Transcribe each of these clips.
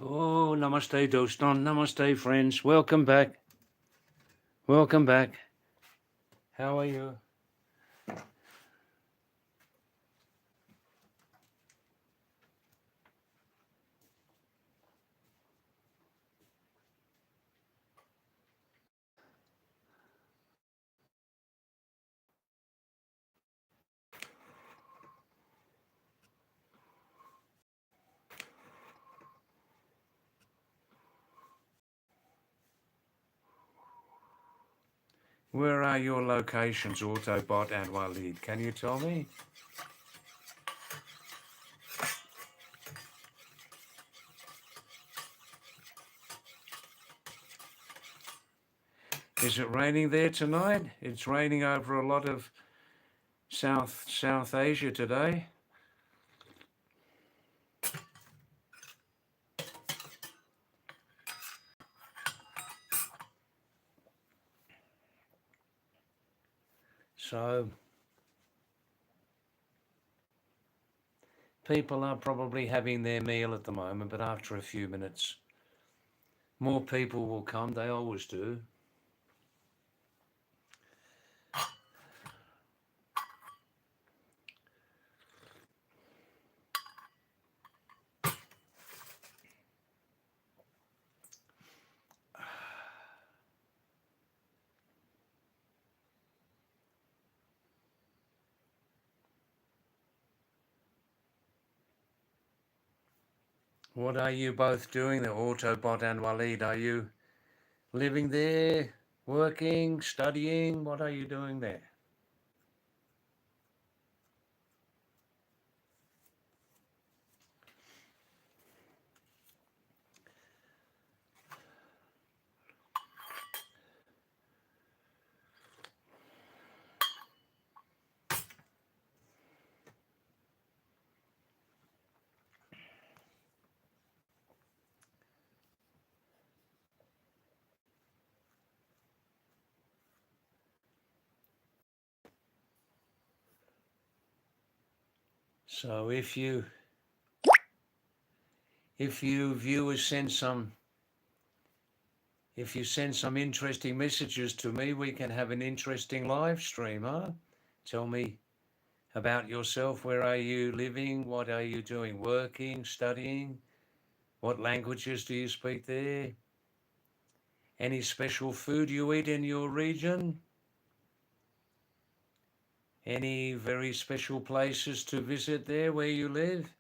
Oh, namaste, Doston. Namaste, friends. Welcome back. Welcome back. How are you? Where are your locations, Autobot and Walid? Can you tell me? Is it raining there tonight? It's raining over a lot of South Asia today. So people are probably having their meal at the moment, but after a few minutes, more people will come. They always do. What are you both doing, the Autobot and Walid? Are you living there, working, studying? What are you doing there? So if you viewers send some, if you send some interesting messages to me, we can have an interesting live stream, huh? Tell me about yourself. Where are you living? What are you doing? Working, studying? What languages do you speak there? Any special food you eat in your region? Any very special places to visit there where you live?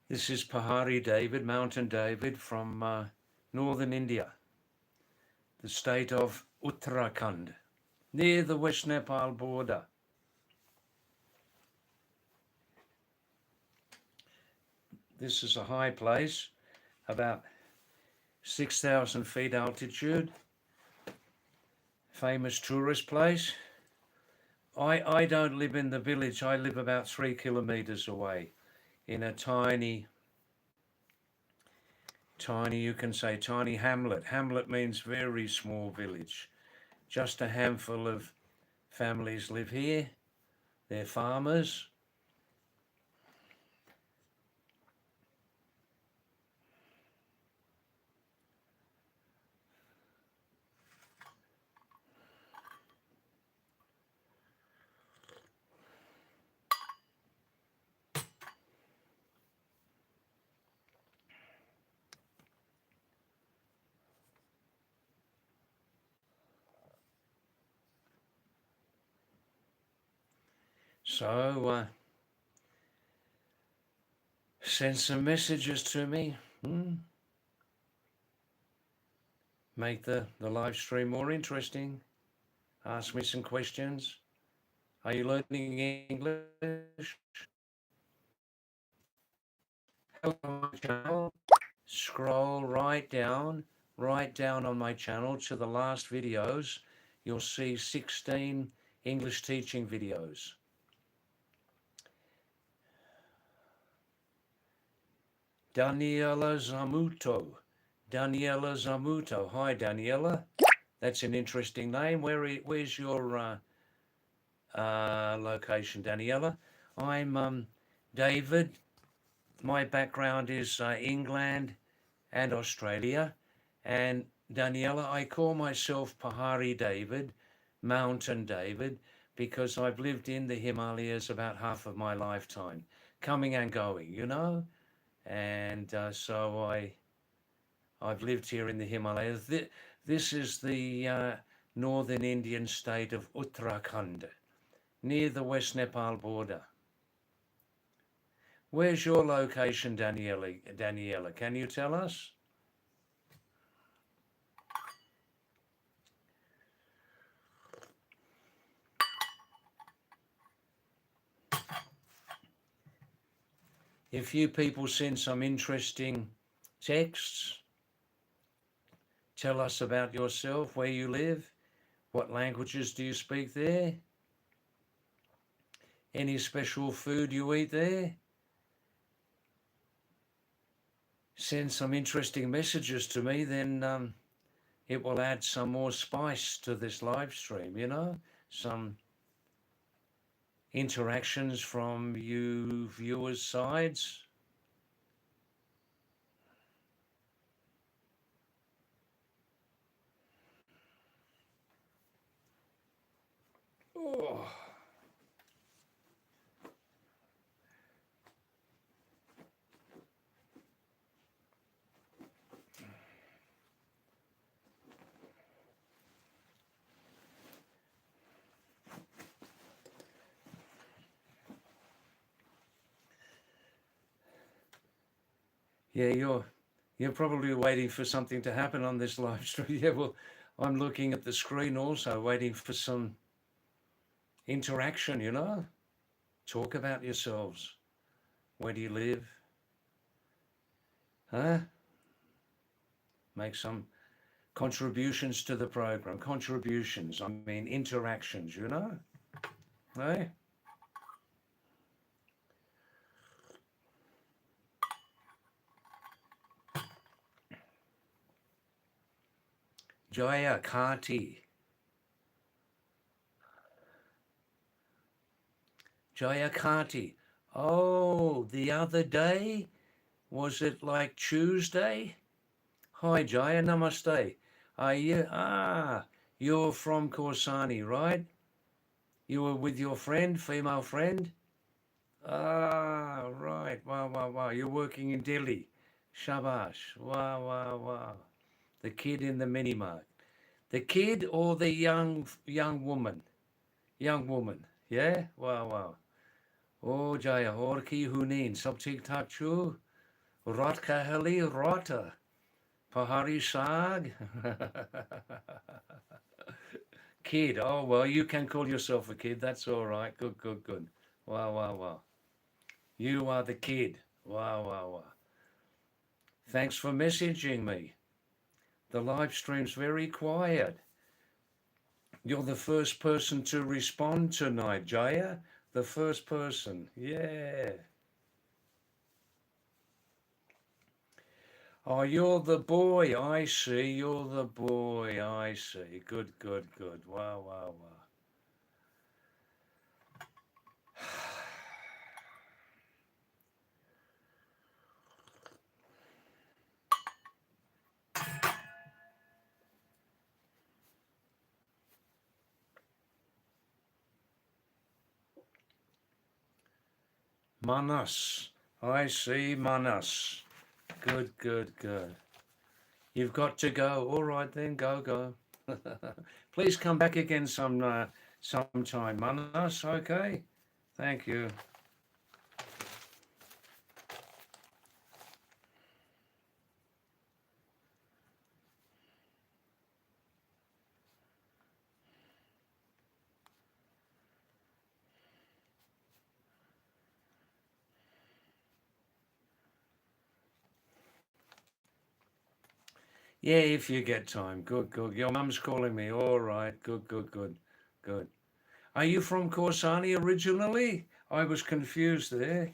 This is Pahadi David, Mountain David from northern India, the state of Uttarakhand, near the West Nepal border. This is a high place, about 6,000 feet altitude, famous tourist place. I don't live in the village, I live about 3 kilometers away in a tiny, you can say tiny hamlet. Hamlet means very small village. Just a handful of families live here. They're farmers. So send some messages to me. Make the live stream more interesting. Ask me some questions. Are you learning English? Hello on my channel. Scroll right down on my channel to the last videos. You'll see 16 English teaching videos. Daniela Zamuto. Daniela Zamuto. Hi, Daniela. That's an interesting name. Where's your location, Daniela? I'm David. My background is England and Australia. And Daniela, I call myself Pahadi David, Mountain David, because I've lived in the Himalayas about half of my lifetime, coming and going, you know? And so I've lived here in the Himalayas. This is the northern Indian state of Uttarakhand, near the West Nepal border. Where's your location, Daniela? Daniela, can you tell us? If you people send some interesting texts, tell us about yourself, where you live, what languages do you speak there, any special food you eat there. Send some interesting messages to me, then it will add some more spice to this live stream, you know, some interactions from you viewers' sides. Oh. Yeah, you're probably waiting for something to happen on this live stream. Yeah, well, I'm looking at the screen also, waiting for some interaction, you know. Talk about yourselves. Where do you live? Huh? Make some contributions to the program. Contributions, I mean interactions, you know. Hey? Jaya Kati. Jaya Kati. Oh, the other day? Was it like Tuesday? Hi Jaya, namaste. You're from Korsani, right? You were with your friend, female friend? Ah, right. Wow, wow, wow. You're working in Delhi. Shabash. Wow, wow, wow. The kid in the mini mart. The kid or the young woman? Young woman. Yeah? Wow, wow. Oh, Jaya, और की हुनीन सब ठीक ठाक छू रात कहली रात Pahari Sag. Kid. Oh, well, you can call yourself a kid. That's all right. Good, good, good. Wow, wow, wow. You are the kid. Wow, wow, wow. Thanks for messaging me. The live stream's very quiet. You're the first person to respond tonight, Jaya. The first person. Yeah. Oh, you're the boy. I see. You're the boy. I see. Good, good, good. Wow, wow, wow. Manas. I see Manas. Good, good, good. You've got to go. All right then, go, go. Please come back again sometime, Manas. Okay. Thank you. Yeah, if you get time. Good, good. Your mum's calling me. All right. Good, good, good, good. Are you from Corsani originally? I was confused there.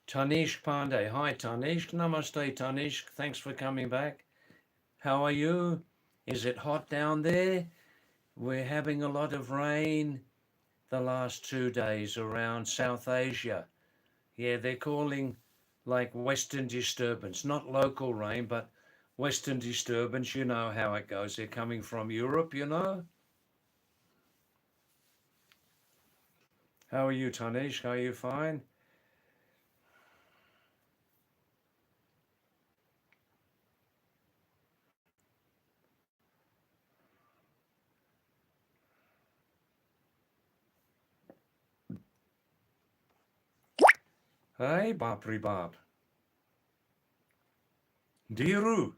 Tanishq Pandey. Hi, Tanishq. Namaste, Tanishq. Thanks for coming back. How are you? Is it hot down there? We're having a lot of rain the last 2 days around South Asia. Yeah, they're calling like Western disturbance, not local rain, but Western disturbance. You know how it goes. They're coming from Europe, you know. How are you, Tanishq? Are you fine? Hey, Bapri Bap. Diru.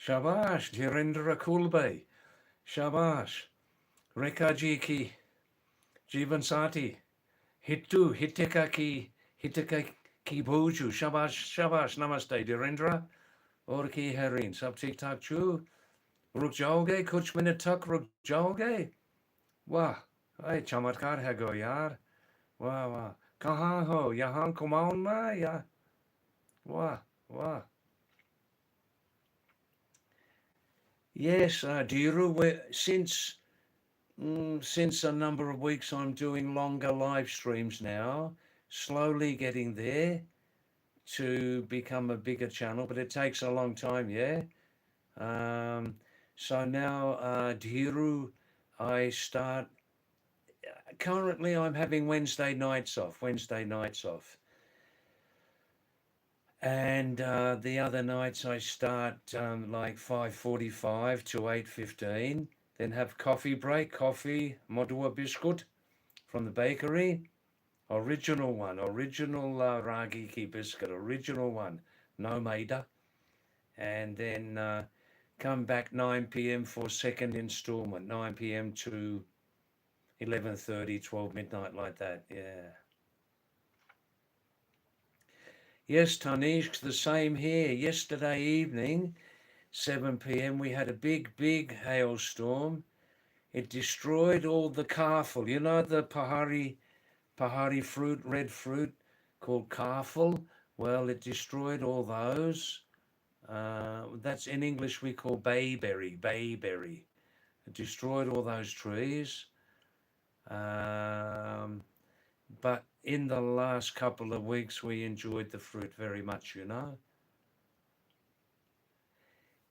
Shabash. Dhirendra Kulbe. Shabash. Rekaji ki Jivansati. Hitu. Hitaka ki Boju. Shabash. Shabash. Namaste, Dhirendra. Or ki Harin. Sab tik tak chu. Ruk jaoge. Kuch minute tak ruk jaoge. वाह अरे चमत्कार है गो यार वाह वाह कहाँ हो यहाँ कुमाऊं में या वाह वाह yes Diru since a number of weeks I'm doing longer live streams now, slowly getting there to become a bigger channel, but it takes a long time. Yeah. So now Diru I start currently I'm having Wednesday nights off, and the other nights I start like 5:45 to 8:15, then have coffee break, modua biscuit from the bakery, original ragi ki biscuit, original one, no maida, and then come back 9 p.m. for second installment, 9 p.m. to 11:30, 12 midnight, like that. Yeah. Yes, Tanishq, the same here. Yesterday evening, 7 p.m., we had a big hailstorm. It destroyed all the kafal. You know the Pahari fruit, red fruit called kafal? Well, it destroyed all those. That's in English we call bayberry. It destroyed all those trees. But in the last couple of weeks, we enjoyed the fruit very much, you know.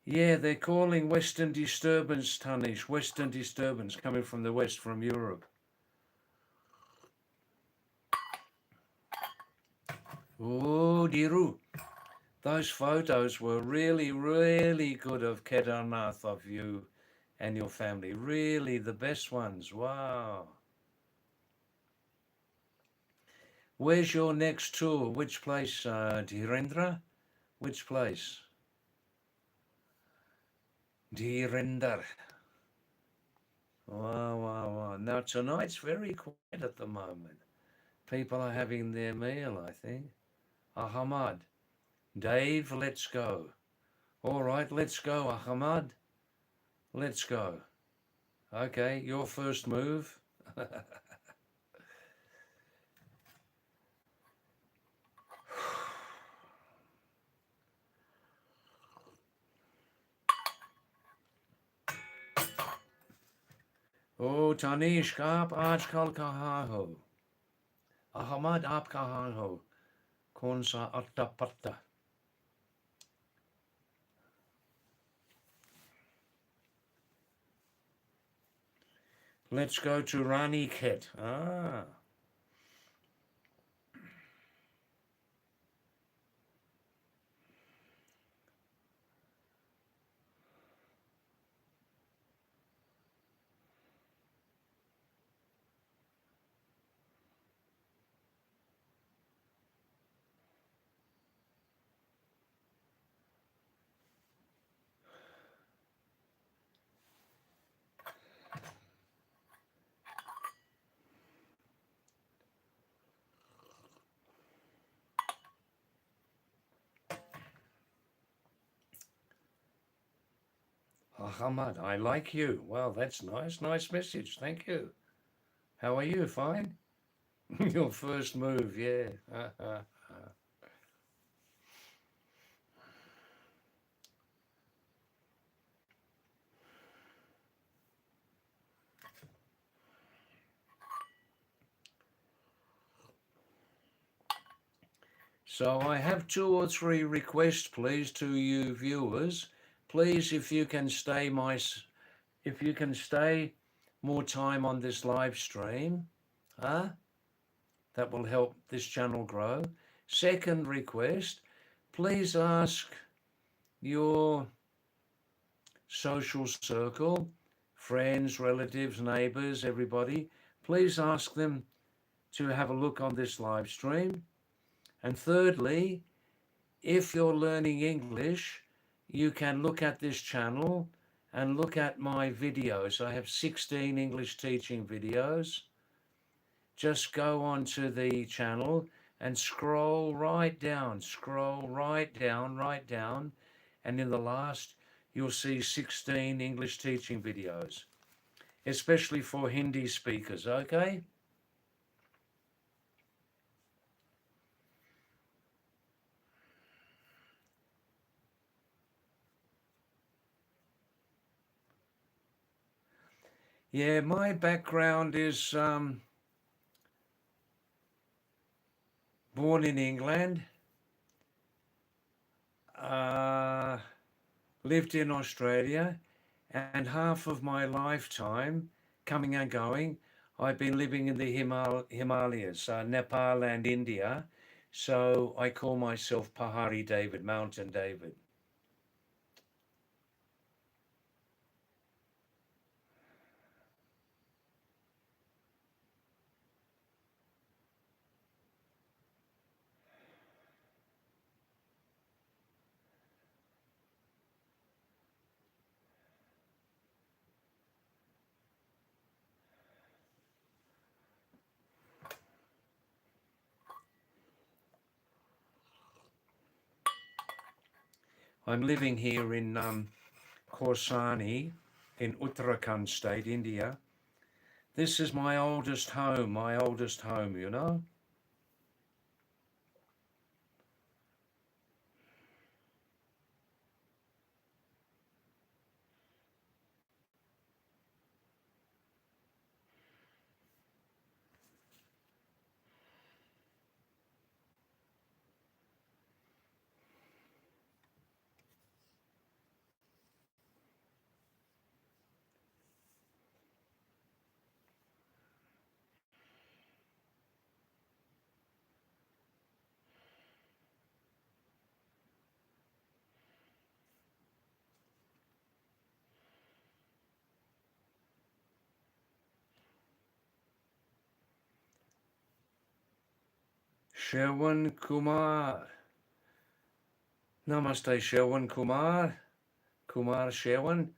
Yeah, they're calling Western disturbance, Tanish, Western disturbance coming from the West, from Europe. Oh, Diru. Those photos were really good of Kedarnath, of you and your family. Really the best ones. Wow. Where's your next tour? Which place, Dhirendra? Which place? Dhirender. Wow. Now tonight's very quiet at the moment. People are having their meal, I think. Ahmad. Dave, let's go. All right, let's go, Ahmad. Let's go. Okay, your first move. Oh, Tanish, आप आजकल कहाँ हो? Ahmad, आप कहाँ हो? कौन सा अट्टा पट्टा? Let's go to Rani Khet. Ah. Ahmad, I like you. Well, that's nice. Nice message. Thank you. How are you? Fine? Your first move, yeah. So I have 2 or 3 requests, please, to you viewers. Please, if you can stay more time on this live stream, huh? That will help this channel grow. Second request, please ask your social circle, friends, relatives, neighbors, everybody, please ask them to have a look on this live stream. And thirdly, if you're learning English, you can look at this channel and look at my videos. I have 16 English teaching videos. Just go onto the channel and scroll right down, right down. And in the last, you'll see 16 English teaching videos, especially for Hindi speakers, okay? Yeah, my background is born in England, uh, lived in Australia, and half of my lifetime, coming and going, I've been living in the Himalayas, Nepal and India. So I call myself Pahadi David, Mountain David. I'm living here in Khorsani in Uttarakhand state, India. This is my oldest home, you know. Sherwan Kumar. Namaste, Sherwan Kumar. Kumar Sherwan.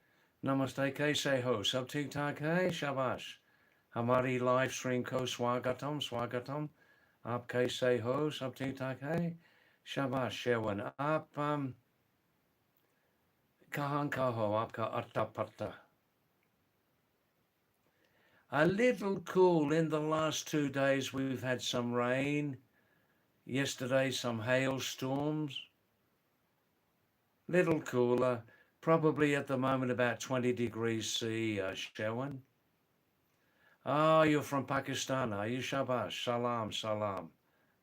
Namaste, kaise ho? Sab theek thaak hai? Shabash. हमारी live stream को स्वागतम स्वागतम आप कैसे हो सब ठीक ठाक है शाबाश शेवन आप कहाँ का हो आपका अट्टा पट्टा a little cool in the last 2 days we've had some rain yesterday some hailstorms little cooler probably at the moment about 20 degrees C Shewan. Oh, you're from Pakistan, are you? Shabash, salam, salam.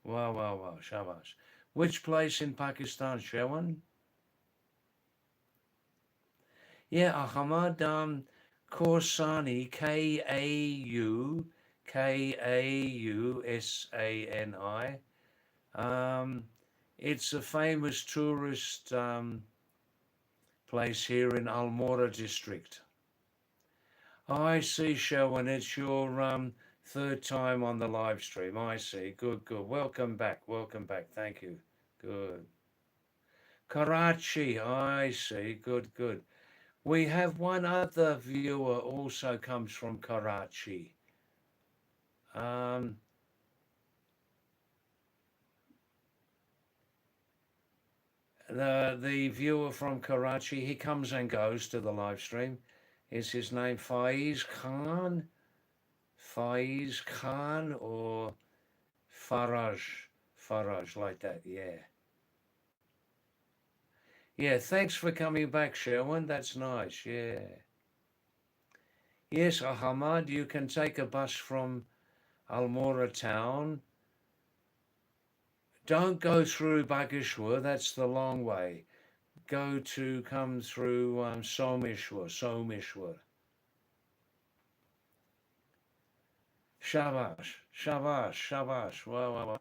Wow, wow, wow, shabash. Which place in Pakistan, Shewan? Yeah, Ahmad Khorsani, Kausani. It's a famous tourist place here in Almora district. Oh, I see, Shewan. It's your third time on the live stream. I see. Good, good. Welcome back. Welcome back. Thank you. Good. Karachi. I see. Good, good. We have one other viewer also comes from Karachi. The viewer from Karachi, he comes and goes to the live stream. Is his name Faiz Khan? Faiz Khan or Faraj? Faraj, like that, yeah. Yeah, thanks for coming back, Sherwin. That's nice, yeah. Yes, Ahmad, you can take a bus from Almora town Don't go through Bageshwar, that's the long way. Come through Someshwar. Shabash, shabash, shabash. Wow, wow, wow.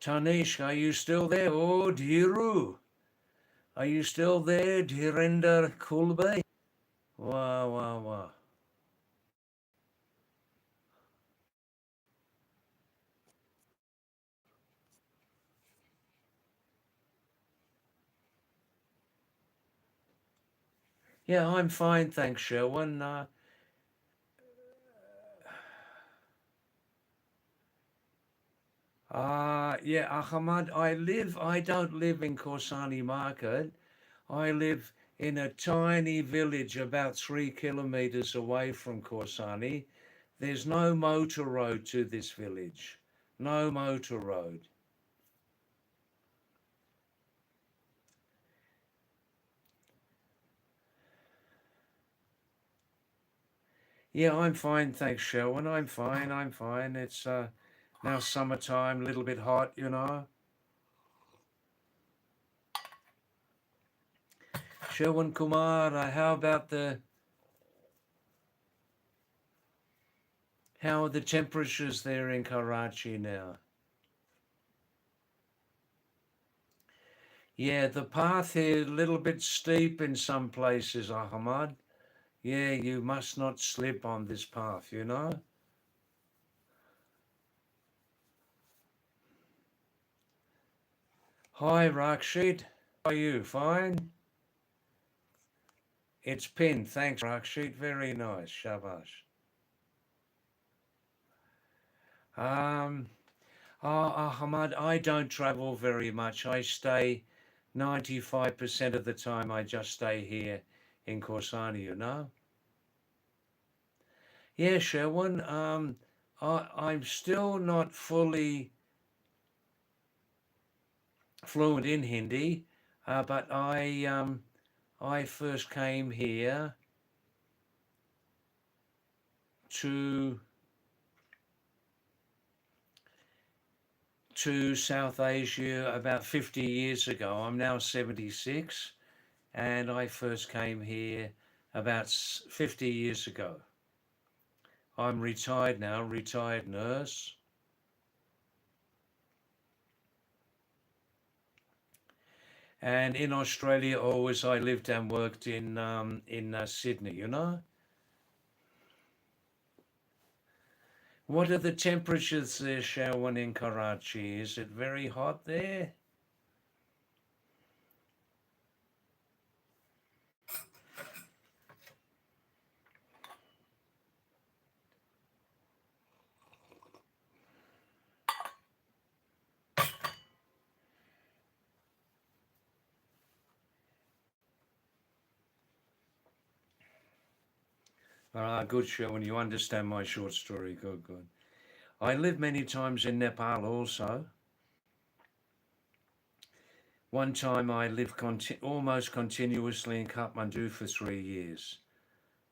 Tanish, are you still there? Oh, Dhiru. Are you still there, Dhirender Kulbe? Wow, wow, wow. Yeah, I'm fine, thanks, Sherwin. Yeah, Ahmad, I don't live in Korsani Market. I live in a tiny village about 3 kilometers away from Korsani. There's no motor road to this village. No motor road. Yeah, I'm fine, thanks, Sherwin. I'm fine. It's now summertime, a little bit hot, you know. Sherwin Kumar, how are the temperatures there in Karachi now? Yeah, the path here a little bit steep in some places, Ahmad. Yeah, you must not slip on this path, you know. Hi, Rakshit. How are you? Fine? It's pinned. Thanks, Rakshit. Very nice. Shabash. Um, Ahmad, I don't travel very much. I stay 95% of the time. I just stay here in Corsani, you know. Yeah, Sherwin. I'm still not fully fluent in Hindi, but I first came here to South Asia about 50 years ago. I'm now 76, and I first came here about 50 years ago. I'm retired now, retired nurse. And in Australia, always I lived and worked in Sydney. You know, what are the temperatures there, Sherwin, in Karachi? Is it very hot there? Ah, good, Sherwin. You understand my short story. Good, good. I lived many times in Nepal also. One time I lived almost continuously in Kathmandu for 3 years,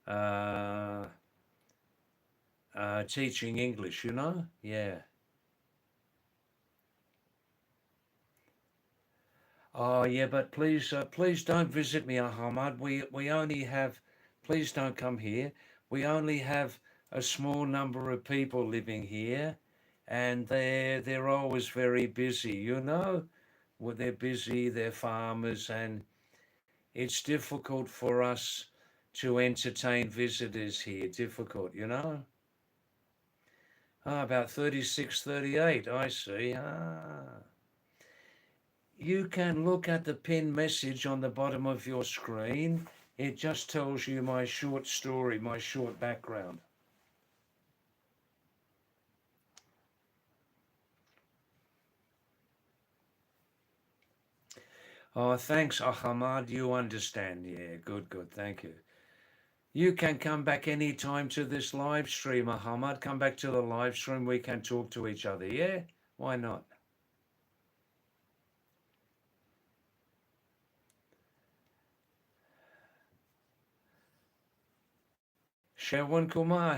uh, teaching English, you know? Yeah. Oh, yeah, but please don't visit me, Ahmad. We only have, please don't come here. We only have a small number of people living here, and they're always very busy, you know? Well, they're busy, they're farmers, and it's difficult for us to entertain visitors here. Difficult, you know? Ah, about 36, 38. I see. You can look at the pinned message on the bottom of your screen. It just tells you my short story, my short background. Oh, thanks, Ahmad. You understand. Yeah, good, good. Thank you. You can come back anytime to this live stream, Ahmad. Come back to the live stream. We can talk to each other. Yeah? Why not? Sherwin Kumar,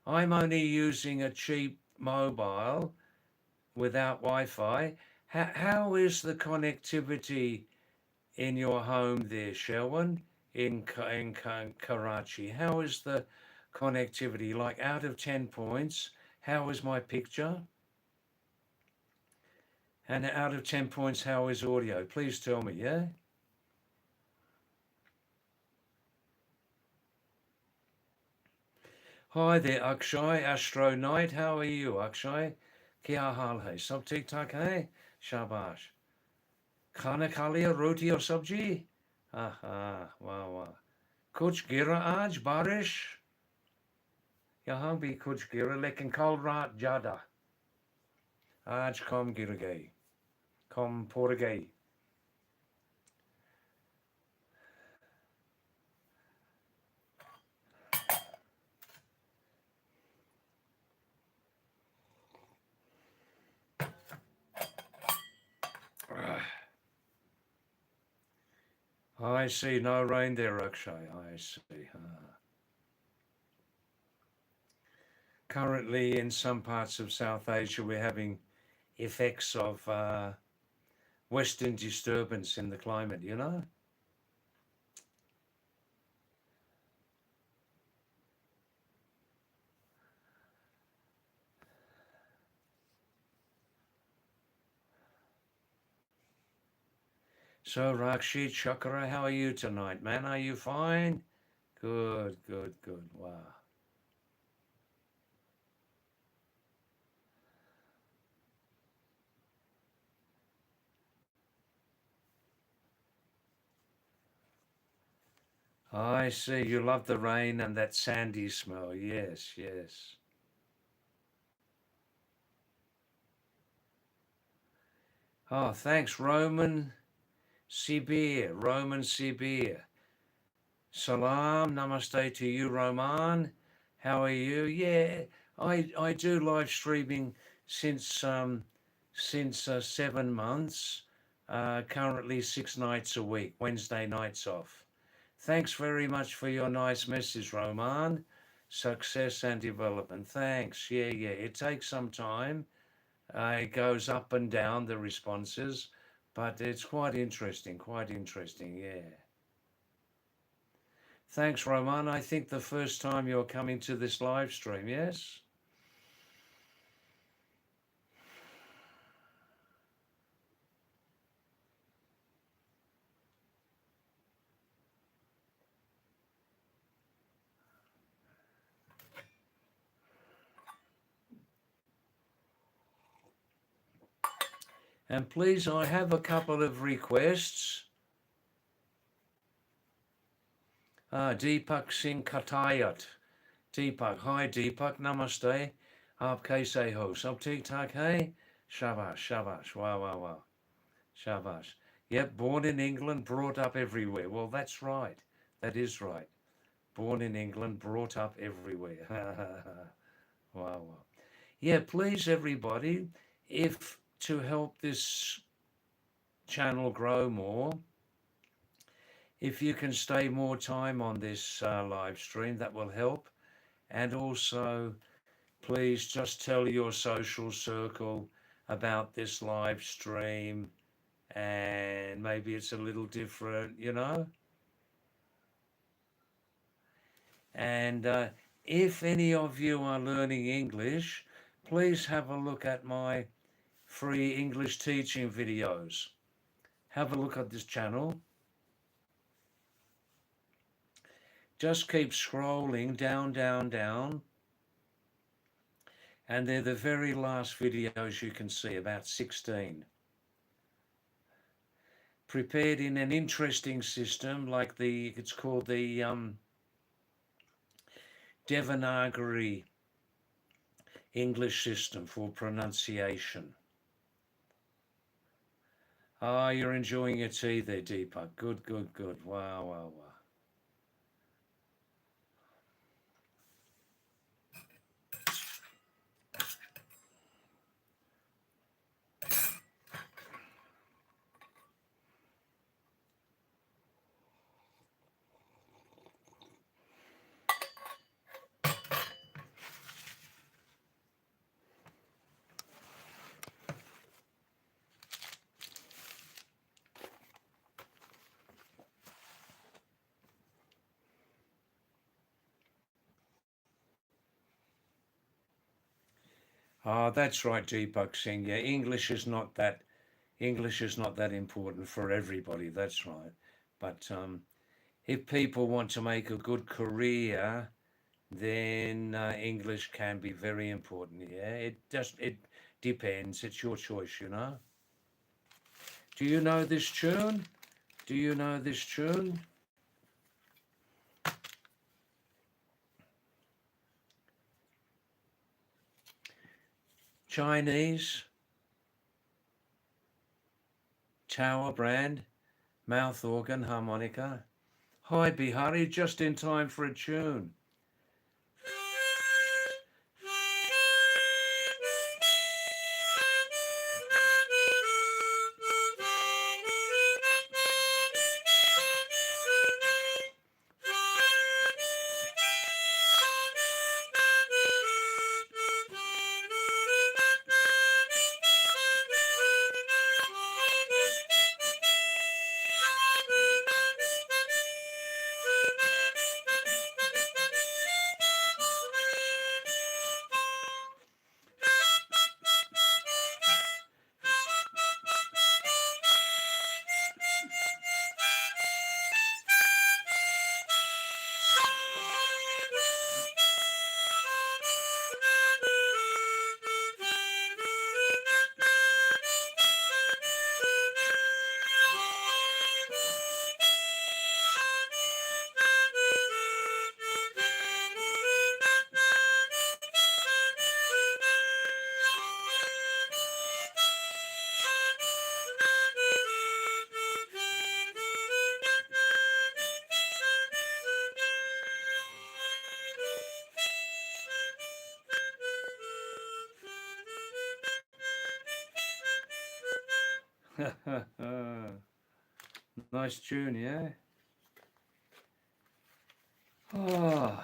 I'm only using a cheap mobile without Wi-Fi. How is the connectivity in your home there, Sherwin, in Karachi? How is the connectivity? Like out of 10 points, how is my picture? And out of 10 points, how is audio? Please tell me, yeah? Hi there, Akshay, Astro Knight. How are you, Akshay? Kya haal hai? Sab theek thak hai? Shabash. Khana kha liya, roti aur sabji? Aha, wow, wow. Kuch gira aaj, barish? Yahan bhi kuch gira, lekin kal raat jada. Aaj kam gir gayi. Kam pur gayi. I see no rain there, Akshay. I see. Currently, in some parts of South Asia, we're having effects of Western disturbance in the climate, you know? So, Rakshit Chakra, how are you tonight, man? Are you fine? Good, good, good. Wow. I see. You love the rain and that sandy smell. Yes, yes. Oh, thanks, Roman Sibir. Roman Sibir. Salam, namaste to you, Roman. How are you? Yeah, I do live streaming since 7 months. Currently 6 nights a week, Wednesday nights off. Thanks very much for your nice message, Roman. Success and development. Thanks. Yeah, yeah. It takes some time. It goes up and down the responses, but it's quite interesting. Quite interesting. Yeah. Thanks, Roman. I think the first time you're coming to this live stream, yes? And please, I have a couple of requests. Deepak Singh Katayat. Deepak, hi Deepak, namaste. Aap kaise ho? Sab theek thak hai? Shabash, shabash, wow, wow, wow. Shabash. Yep, born in England, brought up everywhere. Well, that's right. That is right. Born in England, brought up everywhere. Wow, wow. Yeah, please, everybody, if to help this channel grow more, if you can stay more time on this live stream, that will help. And also, please just tell your social circle about this live stream, and maybe it's a little different, you know. And if any of you are learning English, please have a look at my free English teaching videos. Have a look at this channel. Just keep scrolling down, down, down. And they're the very last videos you can see, about 16. Prepared in an interesting system like it's called the Devanagari English system for pronunciation. Ah, you're enjoying your tea there, Deepak. Good, good, good. Wow, wow, wow. Ah, that's right, Deepak Singh. Yeah, English is not that important for everybody. That's right. But if people want to make a good career, then English can be very important. Yeah, it depends. It's your choice, you know. Do you know this tune? Do you know this tune? Chinese Tower brand mouth organ harmonica. Hi, Bihari, just in time for a tune. Nice tune, yeah. Oh,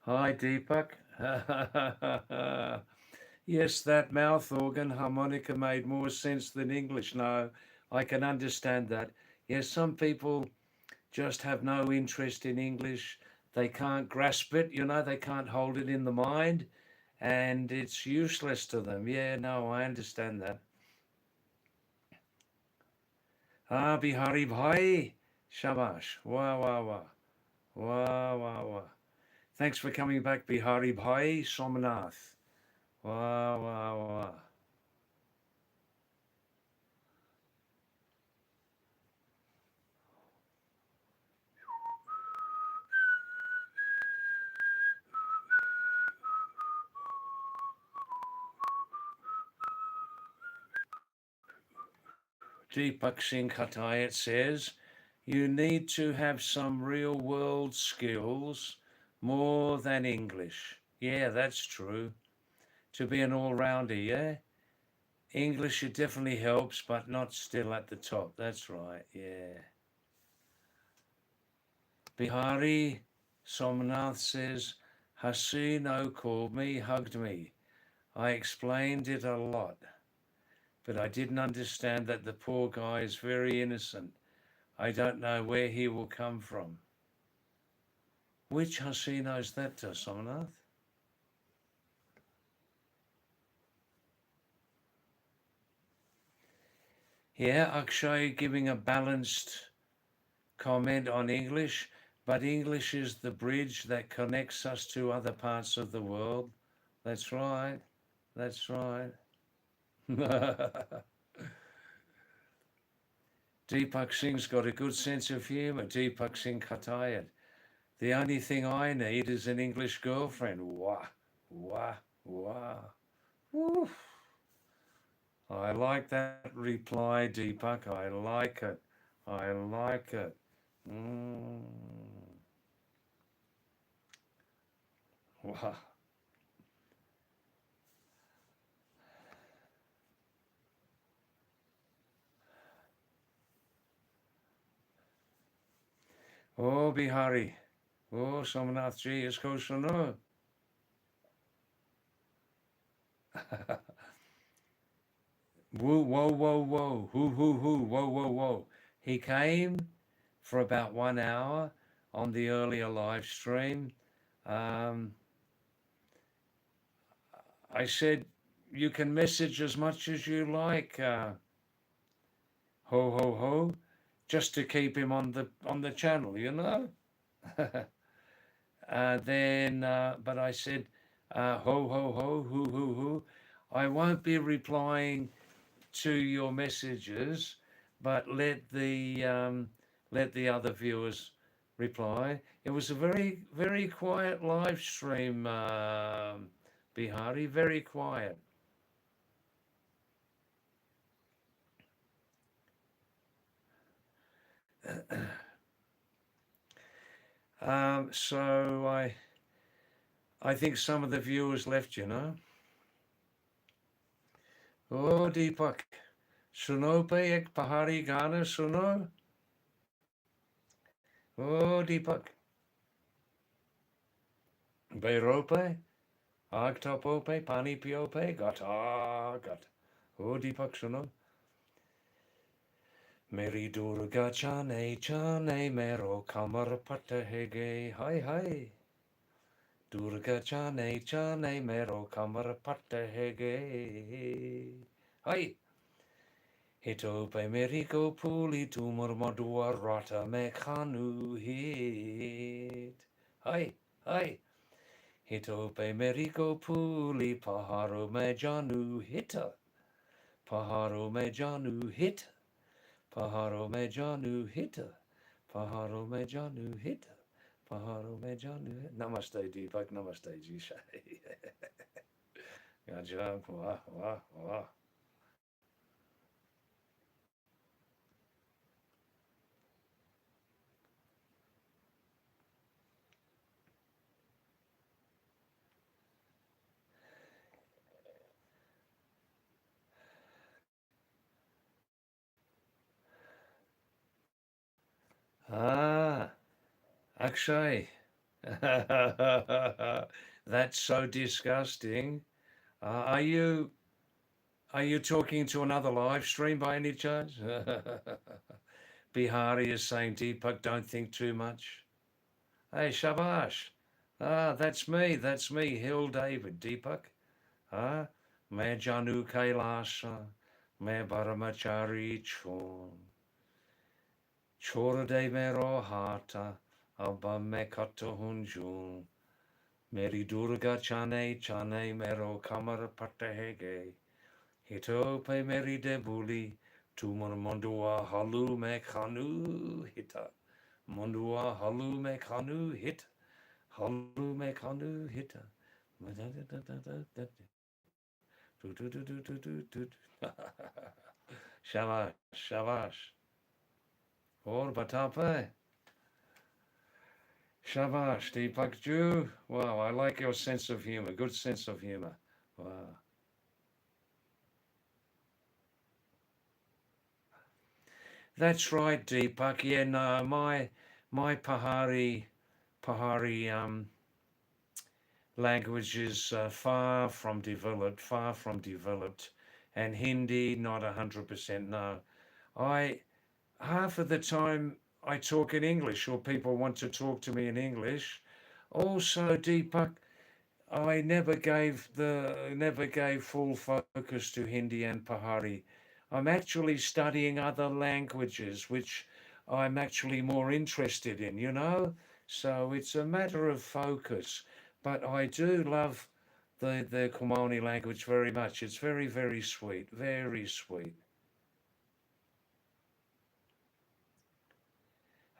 hi, Deepak. Yes, that mouth organ harmonica made more sense than English. No, I can understand that. Yes, some people just have no interest in English. They can't grasp it, you know, they can't hold it in the mind, and it's useless to them. Yeah, no, I understand that. Ah, Bihari Bhai. Shabash. Wah, wah, wah. Wah, wah, wah. Thanks for coming back, Bihari Bhai Somnath. Wah, wah, wah. Deepak Singh Khatayat says, you need to have some real world skills more than English. Yeah, that's true. To be an all rounder, yeah? English, it definitely helps, but not still at the top. That's right, yeah. Bihari Somnath says, Hasino called me, hugged me. I explained it a lot, but I didn't understand that the poor guy is very innocent. I don't know where he will come from. Which Hasino is that, Somnath? Yeah, Akshay giving a balanced comment on English, but English is the bridge that connects us to other parts of the world. That's right. That's right. Deepak Singh's got a good sense of humour. Deepak Singh Khatayat. The only thing I need is an English girlfriend. Wah, wah, wah. Woo. I like that reply, Deepak. I like it. I like it. Mm. Wah. Oh, Bihari. Oh, Somnath ji, isko suno. Woo, whoa, whoa, whoa. Who, whoa, whoa, whoa. He came for about 1 hour. on the earlier live stream. Um, I said you can message as much as you like, ho ho ho, just to keep him on the channel, you know. But I said, ho ho ho, hoo hoo hoo. I won't be replying to your messages, but let the other viewers reply. It was a very quiet live stream, Bihari, very quiet. So I think some of the viewers left, you know. Oh, Deepak, suno pe ek Pahari gana suno? Oh, Deepak, beiro pe, agtapo pe, pani pio pe, gat. Oh, Deepak, suno. Meri Durga chane mero kamar patta hege, hi. Durga chane mero kamar patta hege, hi. Hito pe meriko puli tumor madua rata me khanu hit. Hi. Hito pe meriko puli paharo me janu hita. Paharo me janu hita. Paharo me janu hita. Paharo me janu hita. Paharo me janu hita. Namaste Deepak, namaste Jishay. Gajab, wah. Ah, Akshay. That's so disgusting. Are you talking to another live stream by any chance? Bihari is saying, Deepak, don't think too much. Hey, Shabash. That's me, Hill David, Deepak. Ah, me Janu Kailasa, me Baramachari Chon. Chora de mero hata, abba me katahunjun. Meri Durga chane mero kamar patahege. Hito pe meri de buli, tu mondua halu me kanu hita. Mondua halu me kanu hita. Halu me kanu hita. Shabash. Or batape. Shabash, Deepak Ju. Wow, I like your sense of humor. Good sense of humor. Wow. That's right, Deepak. Yeah, no, my Pahari language is far from developed, and Hindi not 100%. No, I half of the time I talk in English, or people want to talk to me in English. Also, Deepak, I never gave full focus to Hindi and Pahari. I'm actually studying other languages, which I'm actually more interested in, you know? So it's a matter of focus. But I do love the Kumani language very much. It's very sweet, very sweet.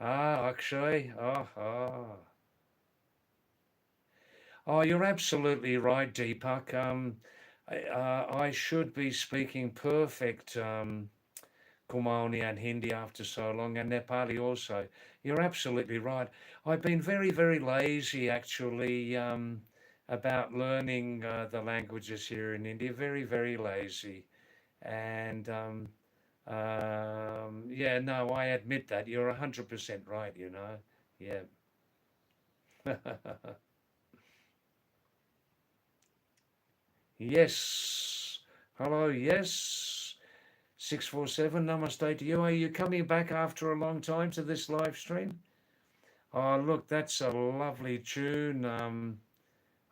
Ah, Akshay. Oh, you're absolutely right, Deepak. I should be speaking perfect Kumaoni and Hindi after so long, and Nepali also. You're absolutely right. I've been very lazy actually about learning the languages here in India. Very lazy. And yeah, no, I admit that. You're 100% right, you know. Yeah. Yes. Hello, yes. 647, namaste to you. Are you coming back after a long time to this live stream? Oh, look, that's a lovely tune.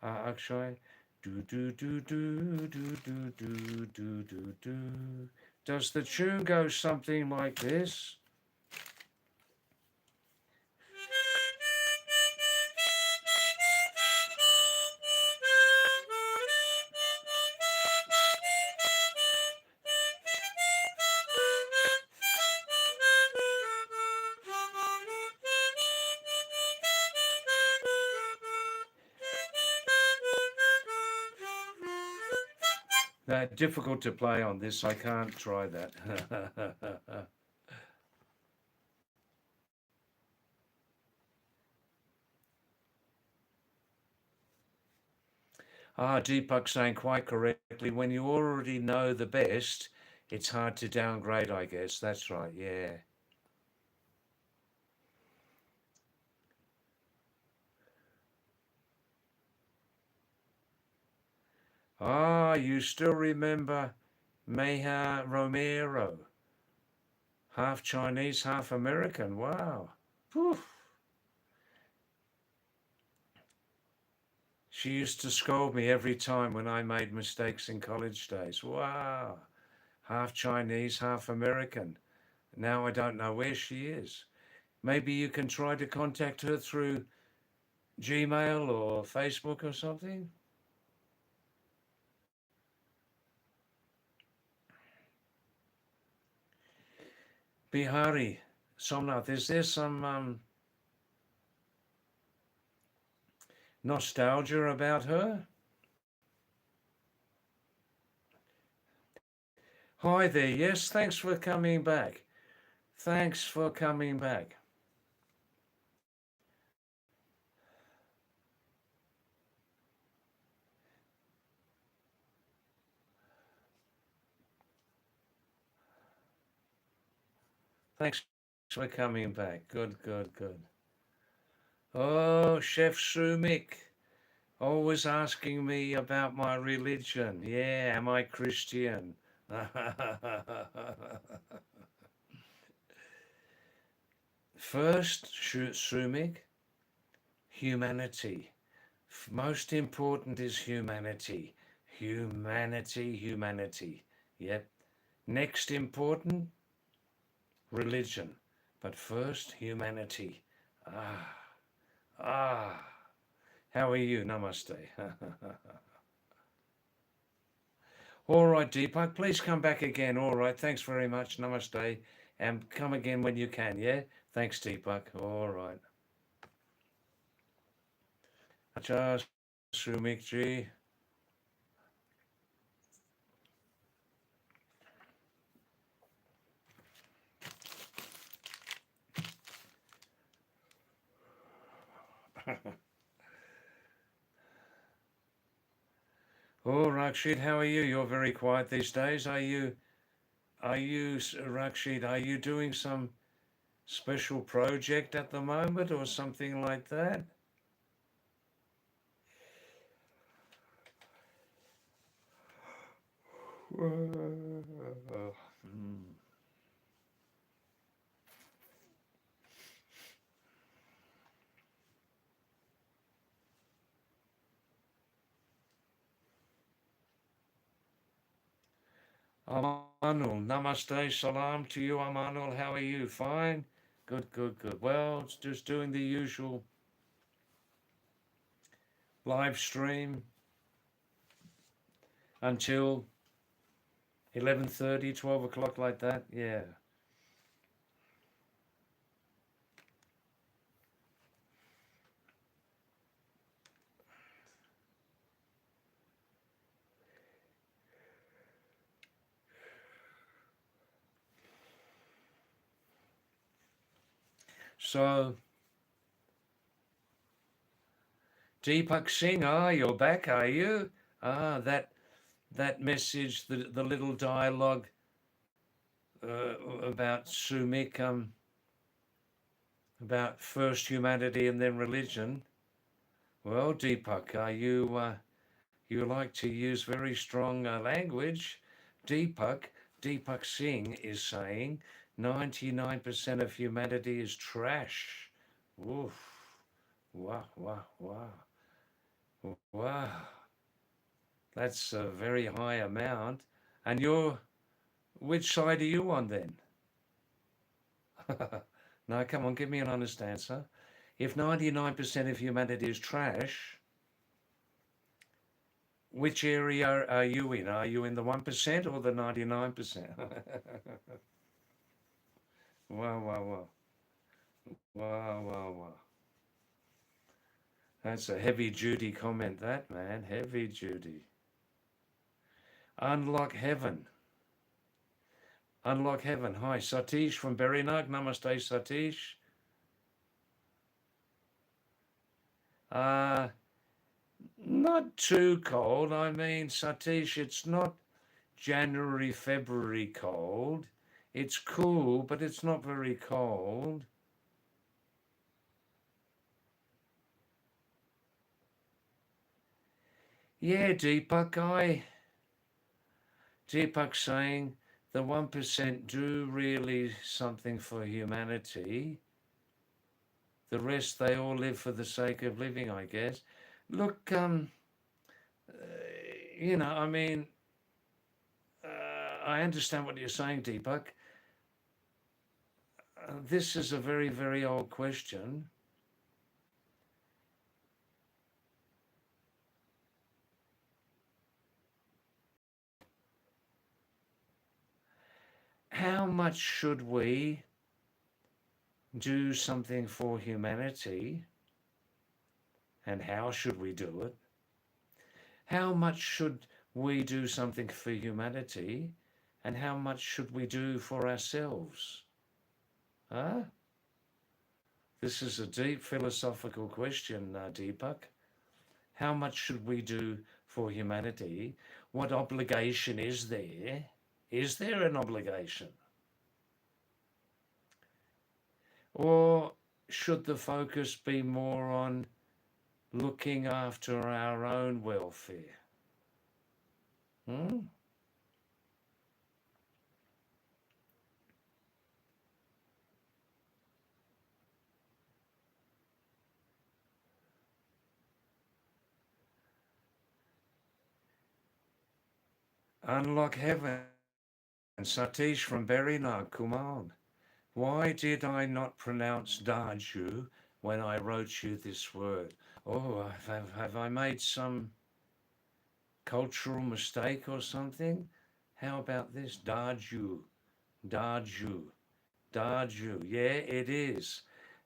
Akshay. Do do do do do do do do do do. Does the tune go something like this? Difficult to play on this. I can't try that. Deepak saying quite correctly, when you already know the best, it's hard to downgrade, I guess. That's right, yeah. You still remember Meha Romero, half Chinese, half American. Wow. Whew. She used to scold me every time when I made mistakes in college days. Wow. Half Chinese, half American. Now I don't know where she is. Maybe you can try to contact her through Gmail or Facebook or something. Bihari, Somnath, is there some nostalgia about her? Hi there. Yes, thanks for coming back. Thanks for coming back. Thanks for coming back. Good, good, good. Oh, Chef Sumik, always asking me about my religion. Yeah, am I Christian? First, Sumik, humanity. Most important is humanity. Humanity, humanity. Yep. Next important, religion. But first, humanity. Ah, ah. How are you? Namaste. All right, Deepak, please come back again. All right, thanks very much. Namaste. And come again when you can, yeah? Thanks, Deepak. All right. Acha Sumikji. Oh, Rakshit, how are you? You're very quiet these days. Rakshit, are you doing some special project at the moment or something like that? Amanul, namaste, salam to you, Amanul. How are you? Fine? Good, good, good. Well, it's just doing the usual live stream until 11:30, 12 o'clock like that. Yeah. So, Deepak Singh, you're back, are you? That message, the little dialogue about Sumik, about first humanity and then religion. Well, Deepak, you like to use very strong language. Deepak Singh is saying 99% of humanity is trash. Oof. Wow, wow, wow, wow. That's a very high amount. And which side are you on then? No, come on, give me an honest answer. If 99% of humanity is trash, which area are you in? Are you in the 1% or the 99%? Wow, wow, wow. Wow, wow, wow. That's a heavy duty comment, that man. Heavy duty. Unlock heaven. Unlock heaven. Hi, Satish from Berrynug. Namaste, Satish. Uh, Not too cold. I mean, Satish, it's not January, February cold. It's cool, but it's not very cold. Yeah, Deepak saying the 1% do really something for humanity. The rest, they all live for the sake of living, I guess. Look, I mean, I understand what you're saying, Deepak. This is a very, very old question. How much should we do something for humanity, and how should we do it? How much should we do something for humanity, and how much should we do for ourselves? Huh? This is a deep philosophical question, Deepak. How much should we do for humanity? What obligation is there? Is there an obligation? Or should the focus be more on looking after our own welfare? Hmm? Unlock heaven. Satish from Berrynug, come on. Why did I not pronounce Daju when I wrote you this word? Oh, have I made some cultural mistake or something? How about this? Daju, Daju, Daju. Yeah, it is.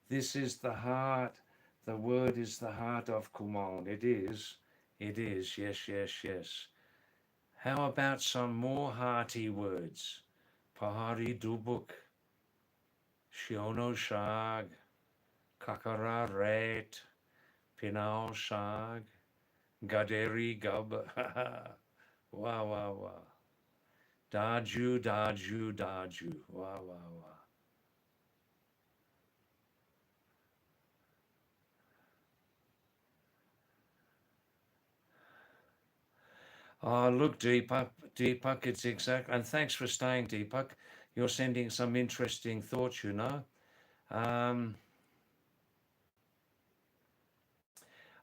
This is the heart. The word is the heart of Kumon. It is. It is. Yes, yes, yes. How about some more hearty words? Pahadi Dubuk, Shiono Shag, Kakara Ret, Pinao Shag, Gaderi Gub. Wow, wow, wow. Daju, Daju, Daju. Wow, wow, wow. Oh, look, Deepak, it's exact. And thanks for staying, Deepak. You're sending some interesting thoughts, you know. Um,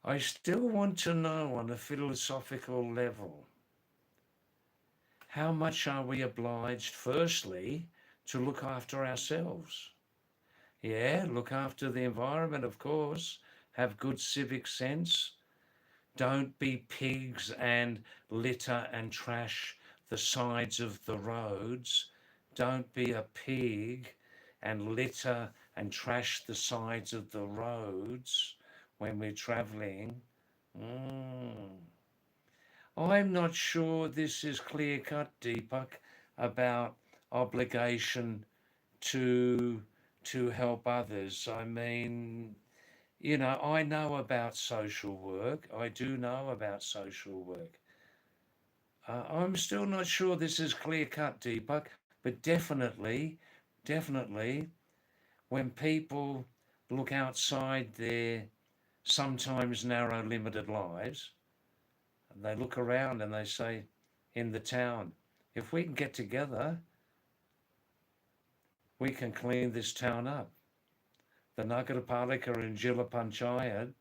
I still want to know on a philosophical level, how much are we obliged, firstly, to look after ourselves? Yeah, look after the environment, of course. Have good civic sense. Don't be pigs and litter and trash the sides of the roads. Don't be a pig and litter and trash the sides of the roads when we're traveling. Mm. I'm not sure this is clear cut, Deepak, about obligation to help others. I mean, I know about social work. I do know about social work. I'm still not sure this is clear cut, Deepak, but definitely, when people look outside their sometimes narrow, limited lives, they look around and they say, in the town, if we can get together, we can clean this town up. the Nagarpalika and Jilla Panchayat,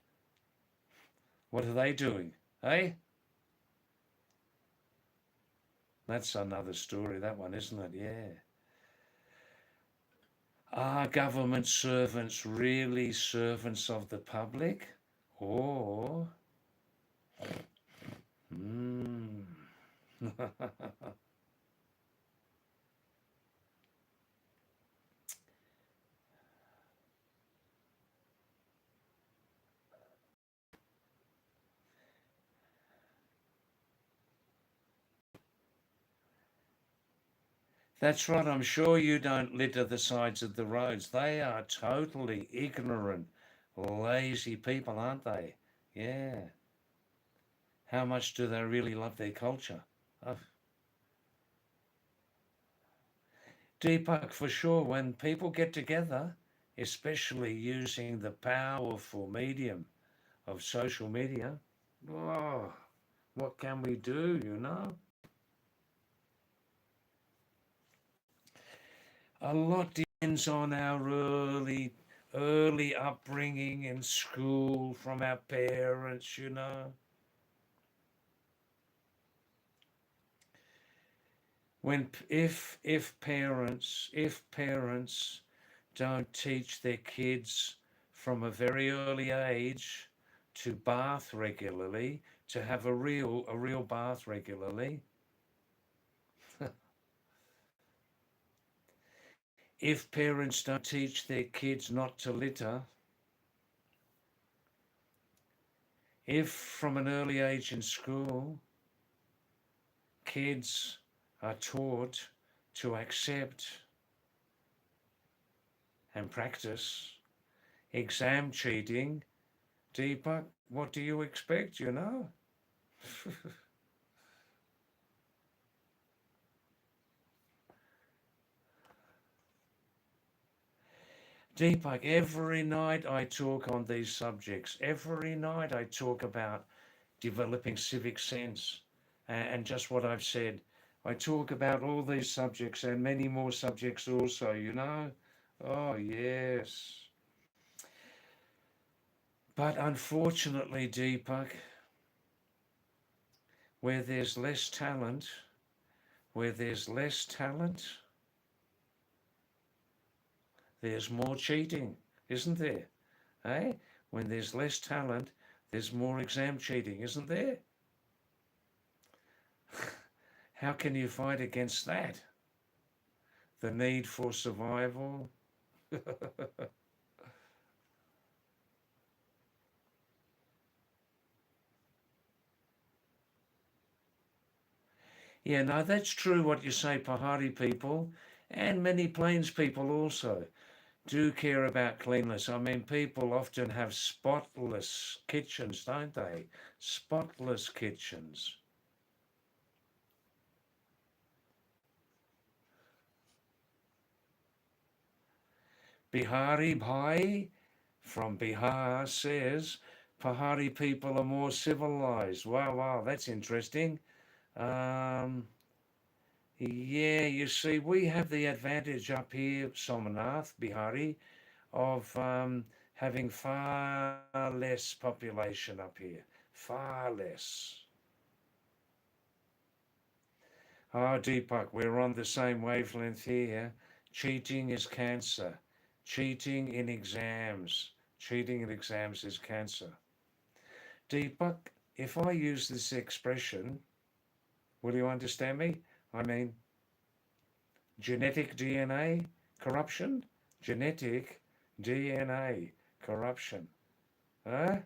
what are they doing? Eh? That's another story, that one, isn't it? Yeah. Are government servants really servants of the public? Or, hmm. That's right. I'm sure you don't litter the sides of the roads. They are totally ignorant, lazy people, aren't they? Yeah. How much do they really love their culture? Oh, Deepak, for sure, when people get together, especially using the powerful medium of social media, oh, what can we do, you know? A lot depends on our early upbringing in school from our parents, you know. When if parents don't teach their kids from a very early age to bath regularly, to have a real bath regularly, if parents don't teach their kids not to litter, if from an early age in school kids are taught to accept and practice exam cheating, Deepak, what do you expect, you know? Deepak, every night I talk on these subjects. Every night I talk about developing civic sense and just what I've said. I talk about all these subjects and many more subjects also, you know? Oh, yes. But unfortunately, Deepak, where there's less talent, where there's less talent, there's more cheating, isn't there? Eh? When there's less talent, there's more exam cheating, isn't there? How can you fight against that? The need for survival? Yeah, no, that's true what you say, Pahadi people, and many Plains people also do care about cleanliness. I mean, people often have spotless kitchens, don't they? Spotless kitchens. Bihari Bhai from Bihar says Pahari people are more civilized. Wow, wow, that's interesting. Um, yeah, you see, we have the advantage up here, Somanath, Bihari, of having far less population up here. Far less. Ah, Deepak, we're on the same wavelength here. Cheating is cancer. Cheating in exams. Cheating in exams is cancer. Deepak, if I use this expression, will you understand me? I mean, genetic DNA corruption? Genetic DNA corruption. Huh?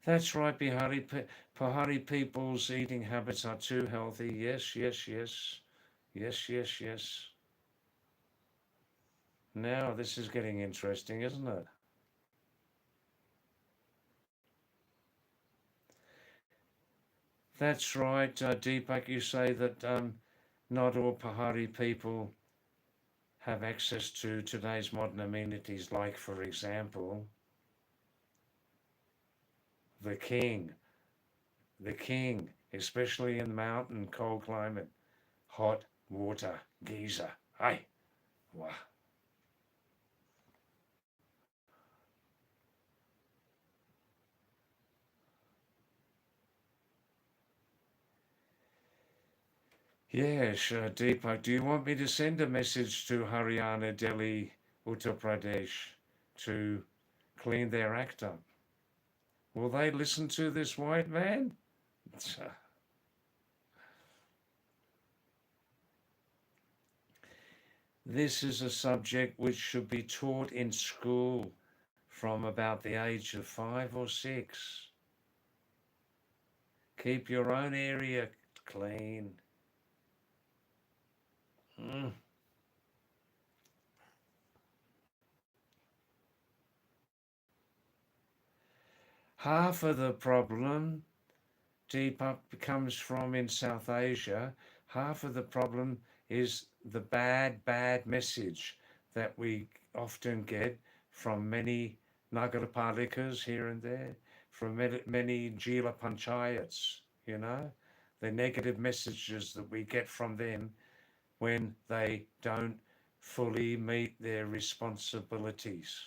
That's right, Bihari. Pahari people's eating habits are too healthy. Yes, yes, yes. Yes, yes, yes. Now this is getting interesting, isn't it? That's right, Deepak. You say that not all Pahari people have access to today's modern amenities, like, for example, the king. The king, especially in mountain cold climate, hot water geyser. Hey. Wow. Yes, Deepak, do you want me to send a message to Haryana, Delhi, Uttar Pradesh to clean their act up? Will they listen to this white man? This is a subject which should be taught in school from about the age of 5 or 6. Keep your own area clean. Mm. Half of the problem, Deepak, comes from in South Asia. Half of the problem is the bad message that we often get from many Nagarpalikas here and there, from many Jila Panchayats, you know, the negative messages that we get from them when they don't fully meet their responsibilities.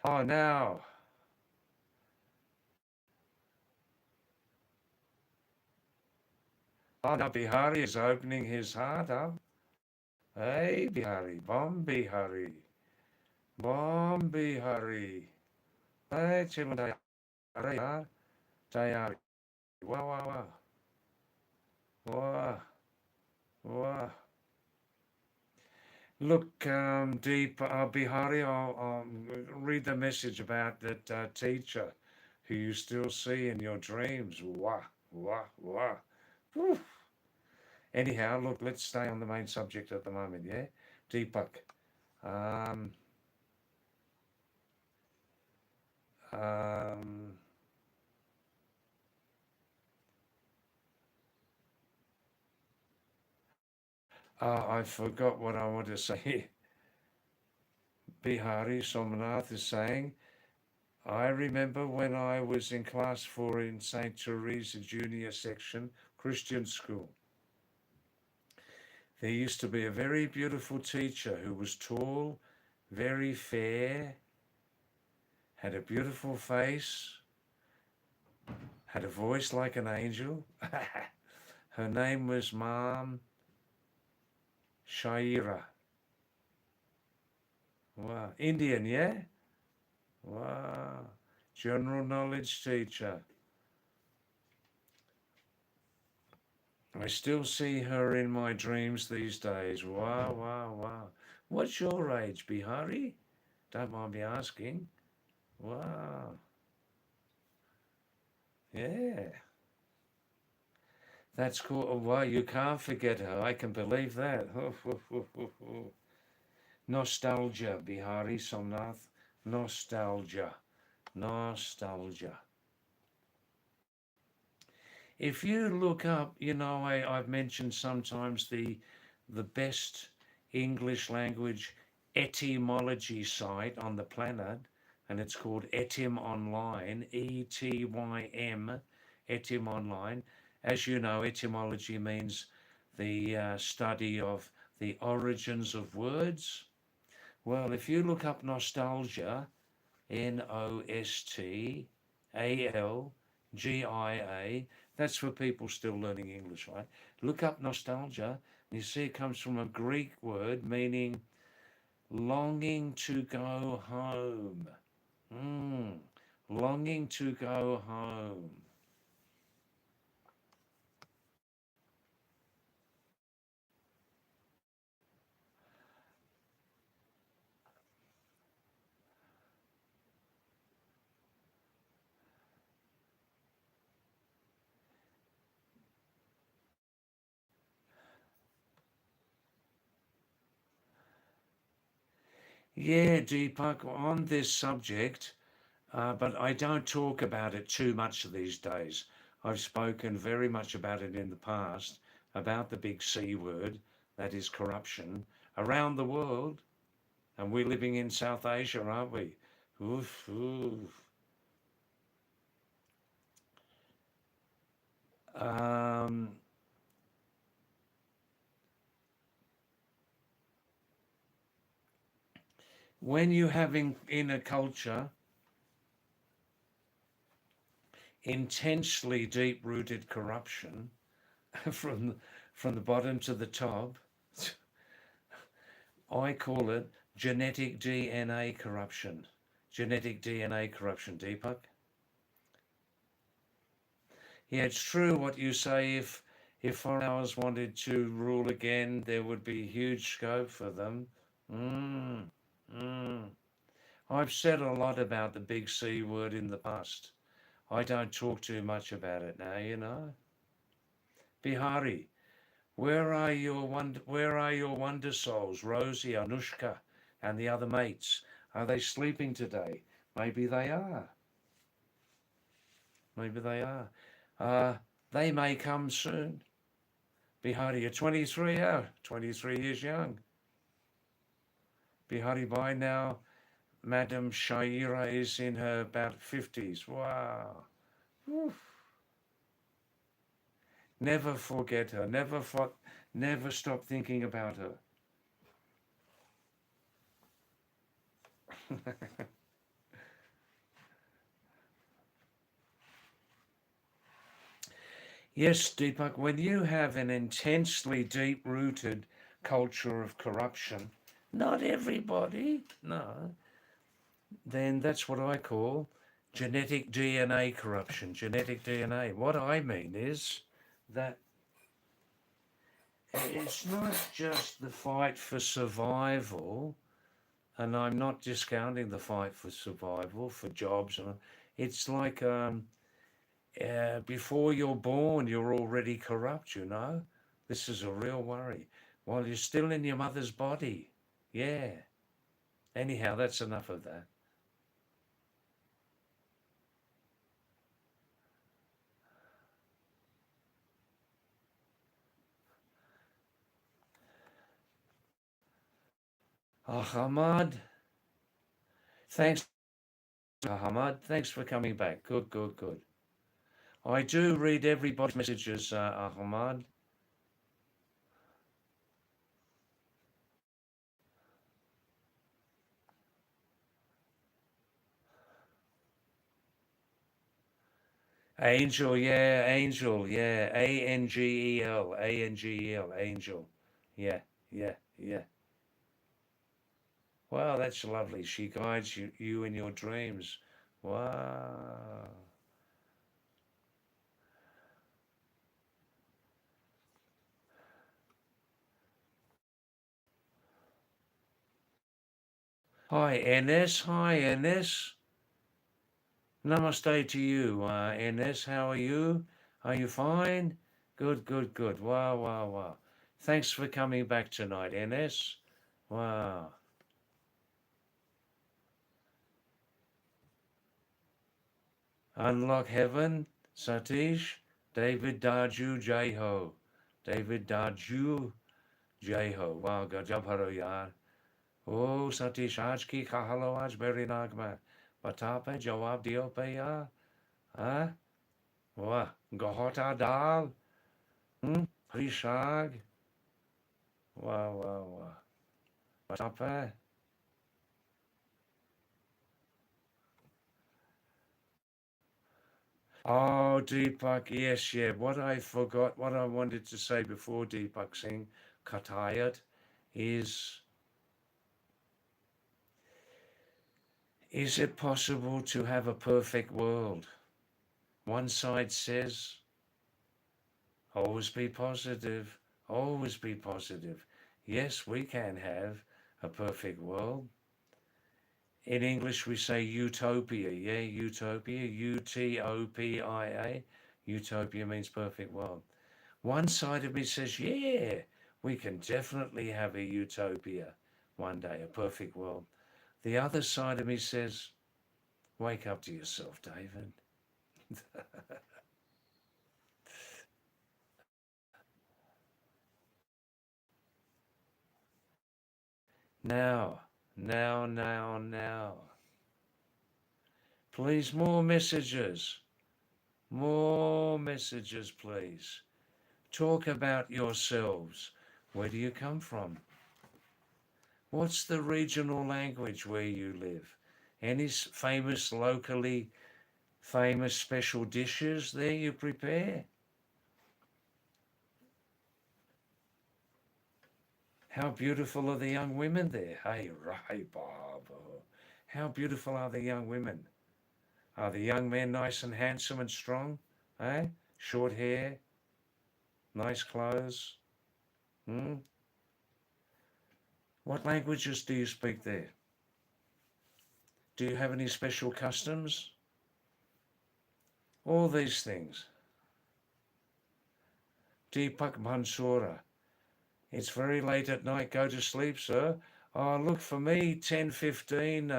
Oh, now Bihari is opening his heart up. Hey, Bihari, Bom Bihari, Bom Bihari. Hey, Chimundaya, Dayari. Wah, wah, wah, wah, wah. Look, Deep Bihari, I'll read the message about that teacher who you still see in your dreams. Wah, wah, wah. Whew. Anyhow, look, let's stay on the main subject at the moment, yeah? Deepak. Um, um, I forgot what I want to say. Bihari Somnath is saying, I remember when I was in class 4 in St. Teresa Junior Section Christian School. There used to be a very beautiful teacher who was tall, very fair, had a beautiful face, had a voice like an angel. Her name was Mom Shaira. Wow. Indian, yeah? Wow. General knowledge teacher. I still see her in my dreams these days. Wow, wow, wow. What's your age, Bihari? Don't mind me asking. Wow. Yeah. That's cool. Oh, wow, you can't forget her. I can believe that. Nostalgia, Bihari Somnath. Nostalgia. Nostalgia. If you look up, you know, I've mentioned sometimes the best English language etymology site on the planet, and it's called Etym Online, ETYM, Etym Online. As you know, etymology means the study of the origins of words. Well, if you look up nostalgia, Nostalgia, that's for people still learning English, right? Look up nostalgia, and you see it comes from a Greek word meaning longing to go home. Mm, longing to go home. Yeah, Deepak, on this subject, but I don't talk about it too much these days. I've spoken very much about it in the past, about the big C word, that is corruption, around the world. And we're living in South Asia, aren't we? Oof, oof. Um, when you're having in a culture intensely deep-rooted corruption from from the bottom to the top, I call it genetic DNA corruption. Genetic DNA corruption, Deepak. Yeah, it's true what you say. If foreign powers wanted to rule again, there would be huge scope for them. Mm, mm. I've said a lot about the big C word in the past. I don't talk too much about it now, you know. Bihari, where are your wonder souls, Rosie, Anushka, and the other mates? Are they sleeping today? Maybe they are. Maybe they are. They may come soon. Bihari, you're 23, 23 years young. Bihari, by now, Madam Shaira is in her about 50s. Wow. Oof. Never forget her. Never stop thinking about her. Yes, Deepak, when you have an intensely deep-rooted culture of corruption, not everybody, no, then that's what I call genetic DNA corruption, genetic DNA. What I mean is that it's not just the fight for survival, and I'm not discounting the fight for survival, for jobs. It's like before you're born, you're already corrupt, you know. This is a real worry. While you're still in your mother's body. Yeah. Anyhow, that's enough of that. Ahmad, thanks, Ahmad. Thanks for coming back. Good, good, good. I do read everybody's messages, Ahmad. Angel, yeah, Angel, yeah, Angel, Angel, Angel. Yeah, yeah, yeah. Wow, that's lovely. She guides you in your dreams. Wow. Hi, Ines. Hi, Ines. Namaste to you, Ines. How are you? Are you fine? Good, good, good. Wow, wow, wow. Thanks for coming back tonight, Ines. Wow. Unlock heaven, Satish. David Daju Jai Ho. David Daju Jai Ho. Wow, gajab haro yaar. Oh, Satish, आज की खा लो आज मेरी नाक में बता पे जवाब दियो पे यार हाँ वाह गहोटा दाल हरी साग वाह वाह वाह बता पे oh Deepak yes yeah what I forgot what I wanted to say before Deepak Singh Katayat is it possible to have a perfect world? One side says always be positive. Always be positive. Yes, we can have a perfect world. In English, we say utopia. Yeah, utopia. Utopia. Utopia means perfect world. One side of me says, yeah, we can definitely have a utopia one day, a perfect world. The other side of me says, wake up to yourself, David. Now, now. Please, more messages. More messages. messages, please. Talk about yourselves. Where do you come from? What's the regional language where you live? Any famous, locally famous special dishes there you prepare? How beautiful are the young women there? Hey, right, Bob. How beautiful are the young women? Are the young men nice and handsome and strong? Eh? Short hair, nice clothes. Hmm? What languages do you speak there? Do you have any special customs? All these things. Deepak Mansura. It's very late at night. Go to sleep, sir. Oh, look, for me, 10:15,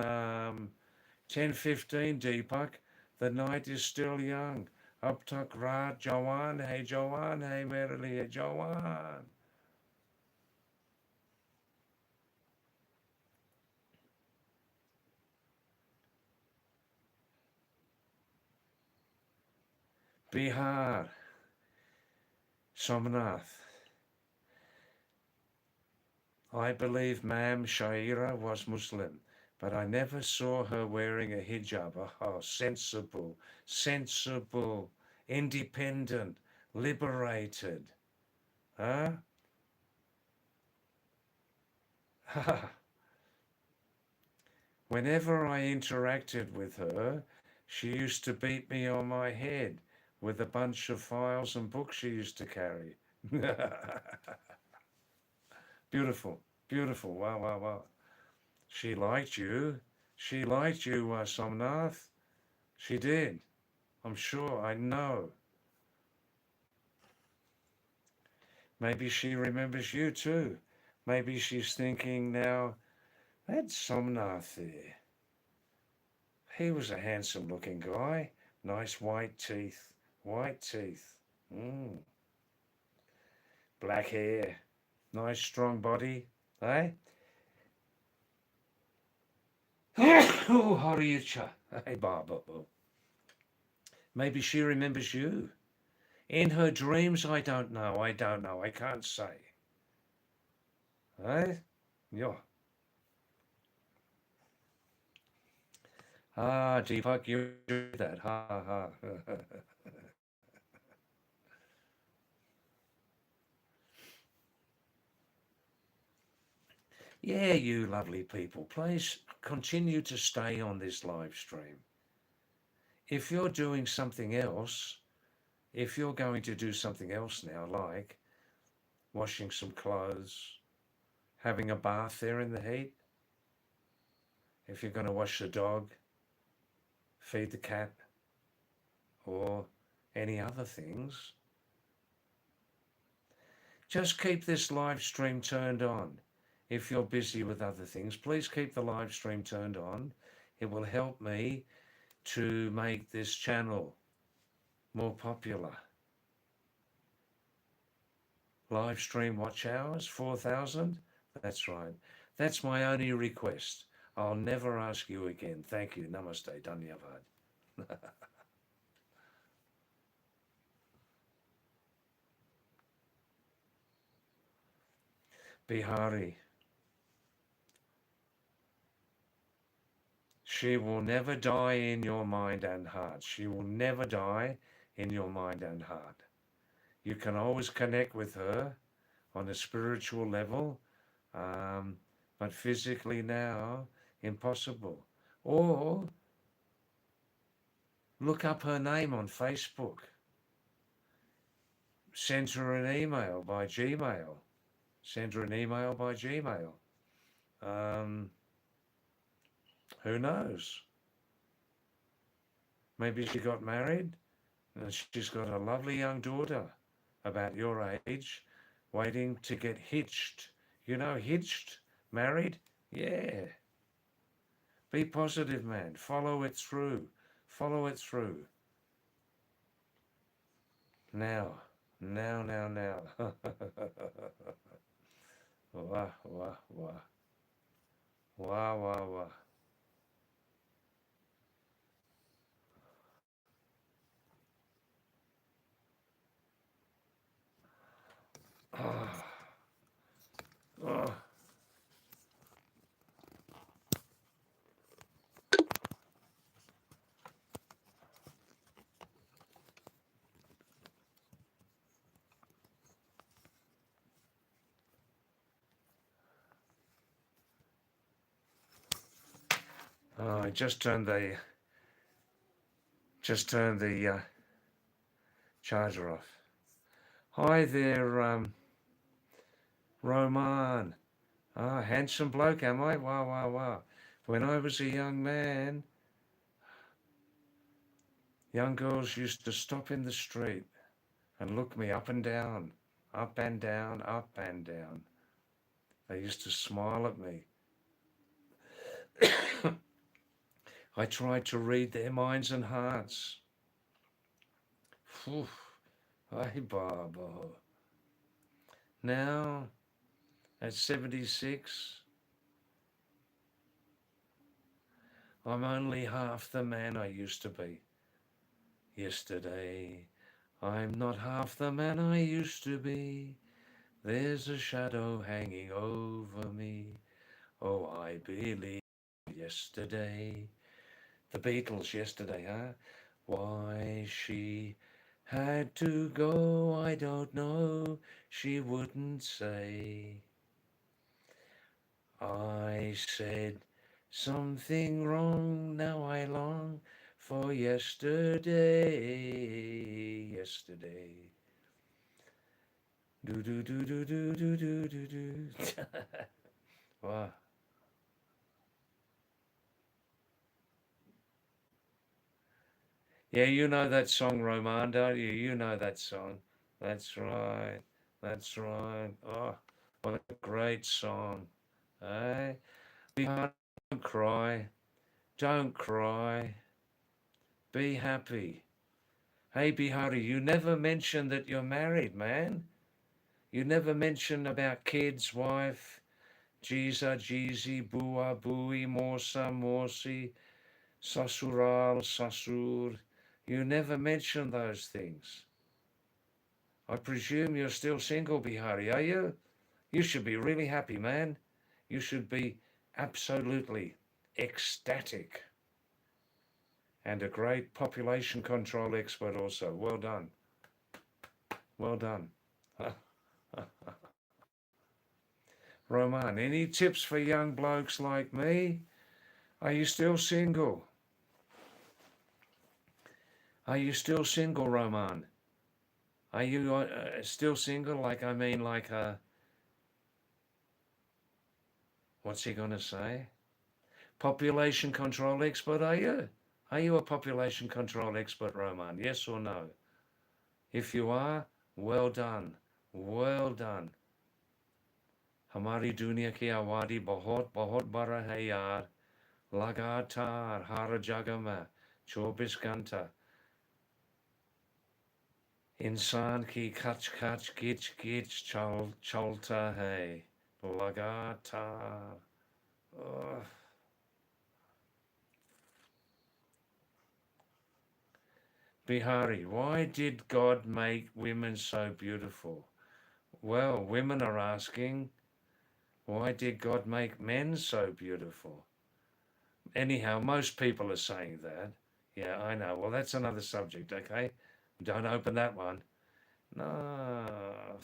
10:15, Deepak. The night is still young. Up tak raat, Jawan, hey merrily, hey Jawan. Bihar, Somnath. I believe Ma'am Shaira was Muslim, but I never saw her wearing a hijab. Oh, sensible, sensible, independent, liberated. Huh? Whenever I interacted with her, she used to beat me on my head with a bunch of files and books she used to carry. Beautiful, beautiful. Wow, wow, wow. She liked you. She liked you, Somnath. She did. I'm sure. I know. Maybe she remembers you too. Maybe she's thinking now, that's Somnath there. He was a handsome looking guy. Nice white teeth. White teeth. Mm. Black hair. Nice strong body. Eh? Oh, Horiucha. Hey, Baba. Maybe she remembers you. In her dreams, I don't know. I don't know. I can't say. Eh? Yeah. Ah, Deepak, you do that. Ha ha. Yeah, you lovely people. Please continue to stay on this live stream. If you're doing something else, if you're going to do something else now, like washing some clothes, having a bath there in the heat, if you're going to wash the dog, feed the cat, or any other things, just keep this live stream turned on. If you're busy with other things, please keep the live stream turned on. It will help me to make this channel more popular. Live stream watch hours, 4,000? That's right. That's my only request. I'll never ask you again. Thank you. Namaste. Dhanyavad. Bihari. She will never die in your mind and heart. She will never die in your mind and heart. You can always connect with her on a spiritual level, but physically now, impossible. Or look up her name on Facebook. Send her an email by Gmail. Send her an email by Gmail. Who knows? Maybe she got married and she's got a lovely young daughter about your age waiting to get hitched. You know, hitched? Married? Yeah. Be positive, man. Follow it through. Follow it through. Now. Now. Wah, wah, wah. Wah, wah, wah. Oh, I just turned the charger off. Hi there, Roman. Ah, handsome bloke, am I? Wow, wow, wow. When I was a young man, young girls used to stop in the street and look me up and down, up and down, up and down. They used to smile at me. I tried to read their minds and hearts. Phew, ay Baba. Now, at 76, I'm only half the man I used to be. Yesterday, I'm not half the man I used to be. There's a shadow hanging over me. Oh, I believe yesterday. The Beatles yesterday, huh? Why she had to go, I don't know. She wouldn't say. I said something wrong, now I long for yesterday, yesterday. Do do do do do do do do do. Wow. Yeah, you know that song, Roman, don't you? You know that song. That's right. That's right. Oh, what a great song. Eh? Don't cry. Don't cry. Be happy. Hey, Bihari, you never mentioned that you're married, man. You never mentioned about kids, wife, Jiza, Jizi, Bua, Bui, Morsa, Morsi, Sasural, Sasur. You never mentioned those things. I presume you're still single, Bihari, are you? You should be really happy, man. You should be absolutely ecstatic. And a great population control expert also. Well done. Well done. Roman, any tips for young blokes like me? Are you still single? Are you still single, Roman? Are you still single? Like, I mean, like, what's he going to say? Population control expert, are you? Are you a population control expert, Roman? Yes or no? If you are, well done. Well done. हमारी दुनिया की आबादी बहुत बहुत बड़ा है यार लगातार हर जगह में 24 घंटा इंसान की खच खच किच किच चलता है लगातार Ugh. Bihari, why did God make women so beautiful? Well, women are asking, why did God make men so beautiful? Anyhow, most people are saying that. Yeah, I know. Well, that's another subject, okay? Don't open that one. No.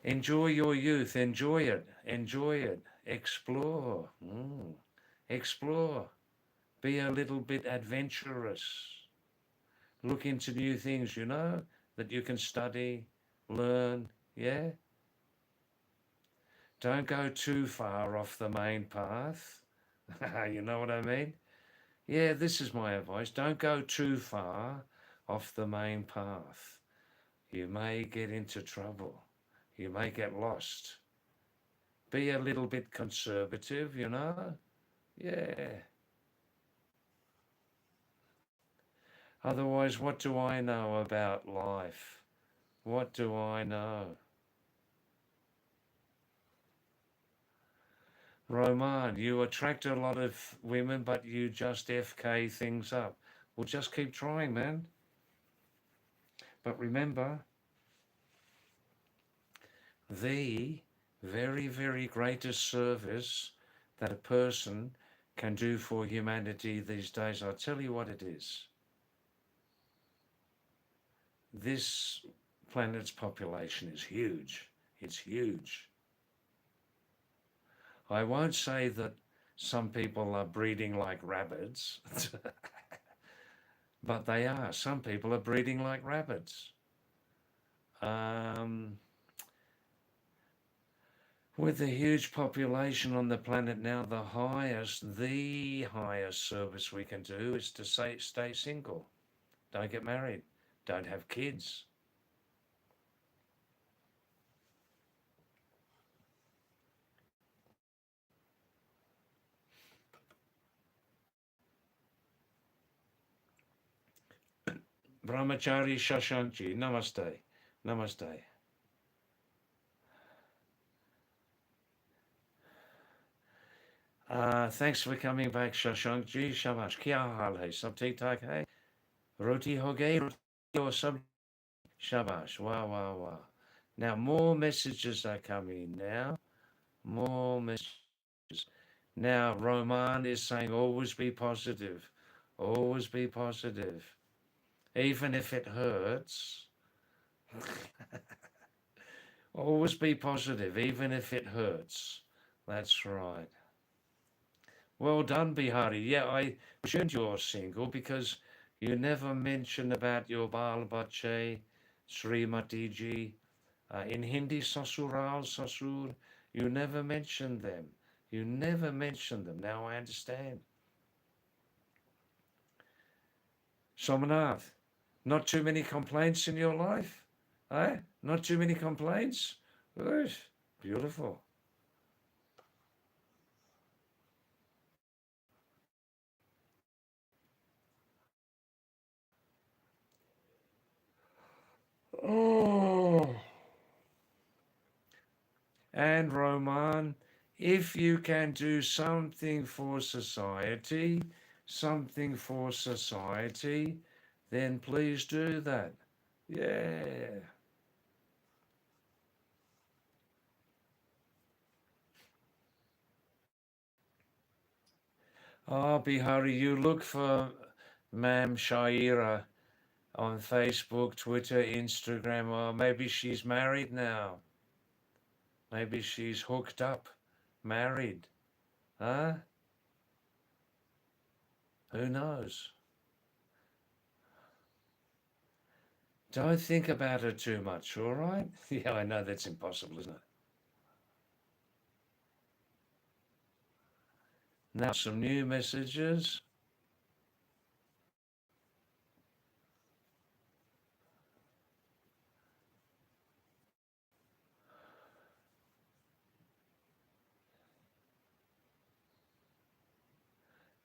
Enjoy your youth. Enjoy it. Enjoy it. Explore. Explore. Be a little bit adventurous. Look into new things, you know, that you can study, learn. Yeah? Don't go too far off the main path. You know what I mean? Yeah, this is my advice. Don't go too far off the main path. You may get into trouble. You may get lost. Be a little bit conservative, you know? Yeah. Otherwise, what do I know about life? What do I know? Roman, you attract a lot of women, but you just FK things up. Well, just keep trying, man. But remember, the very, very greatest service that a person can do for humanity these days, I'll tell you what it is. This planet's population is huge. It's huge. I won't say that some people are breeding like rabbits, but they are. Some people are breeding like rabbits. With the huge population on the planet now, the highest service we can do is to stay single. Don't get married. Don't have kids. Brahmachari Shashankji, namaste. Namaste. Thanks for coming back, Shashankji. Shabash. Kya hal hai? Sab theek thak hai? Roti ho gayi? Roti aur sab? Shabash. Wow, wow, wow. Now, more messages are coming now. More messages. Now, Roman is saying, always be positive. Always be positive. Even if it hurts. Always be positive, even if it hurts. That's right. Well done, Bihari. Yeah, I assumed you're single because you never mention about your Baal Bache, Srimati ji. In Hindi, Sasural, Sasur, you never mention them. You never mention them. Now I understand. Somanath, not too many complaints in your life? Eh? Not too many complaints? Good. Beautiful. Oh. And Roman, if you can do something for society, then please do that. Yeah. Oh, Bihari, you look for Ma'am Shaira on Facebook, Twitter, Instagram, or maybe she's married now. Maybe she's hooked up, married. Huh? Who knows? Don't think about it too much, all right? Yeah, I know that's impossible, isn't it? Now, some new messages.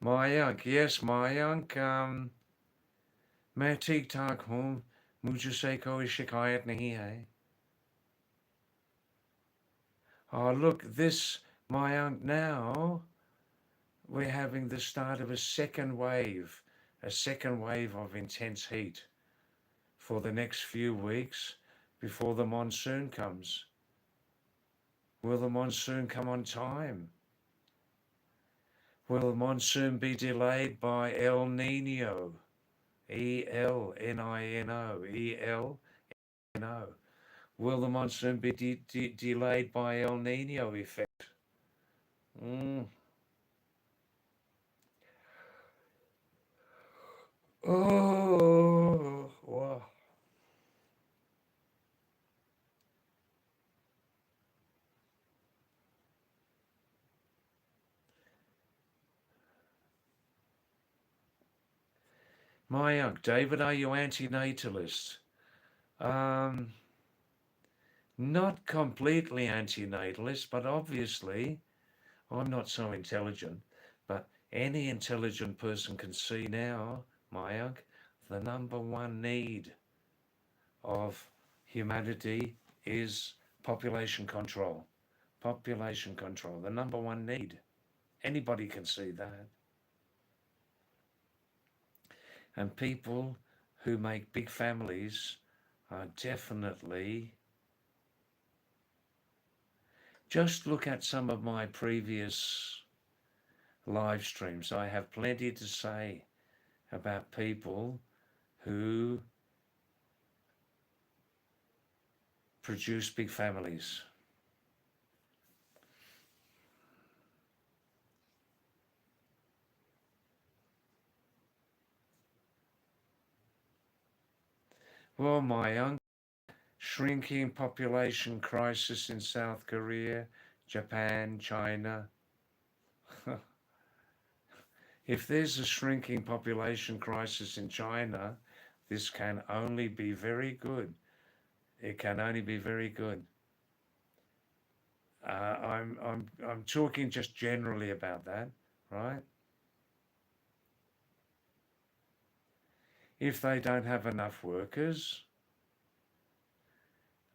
Mayank, yes, Mayank, मैं ठीक ठाक हूँ मुझसे कोई शिकायत नहीं है. Oh, look, this Mayank now, we're having the start of a second wave of intense heat for the next few weeks before the monsoon comes. Will the monsoon come on time? Will the monsoon be delayed by El Nino? ELNINO, ELNO. Will the monsoon be delayed by El Nino effect? Mm. Oh, wow. Mayank, David, are you anti-natalist? Um, Not completely anti-natalist, but obviously I'm not so intelligent. But any intelligent person can see now, Mayank, the number one need of humanity is population control. Population control, the number one need. Anybody can see that. And people who make big families are definitely. Just look at some of my previous live streams. I have plenty to say about people who produce big families. Well, my uncle, shrinking population crisis in South Korea, Japan, China. If there's a shrinking population crisis in China, this can only be very good. It can only be very good. I'm talking just generally about that, right? If they don't have enough workers,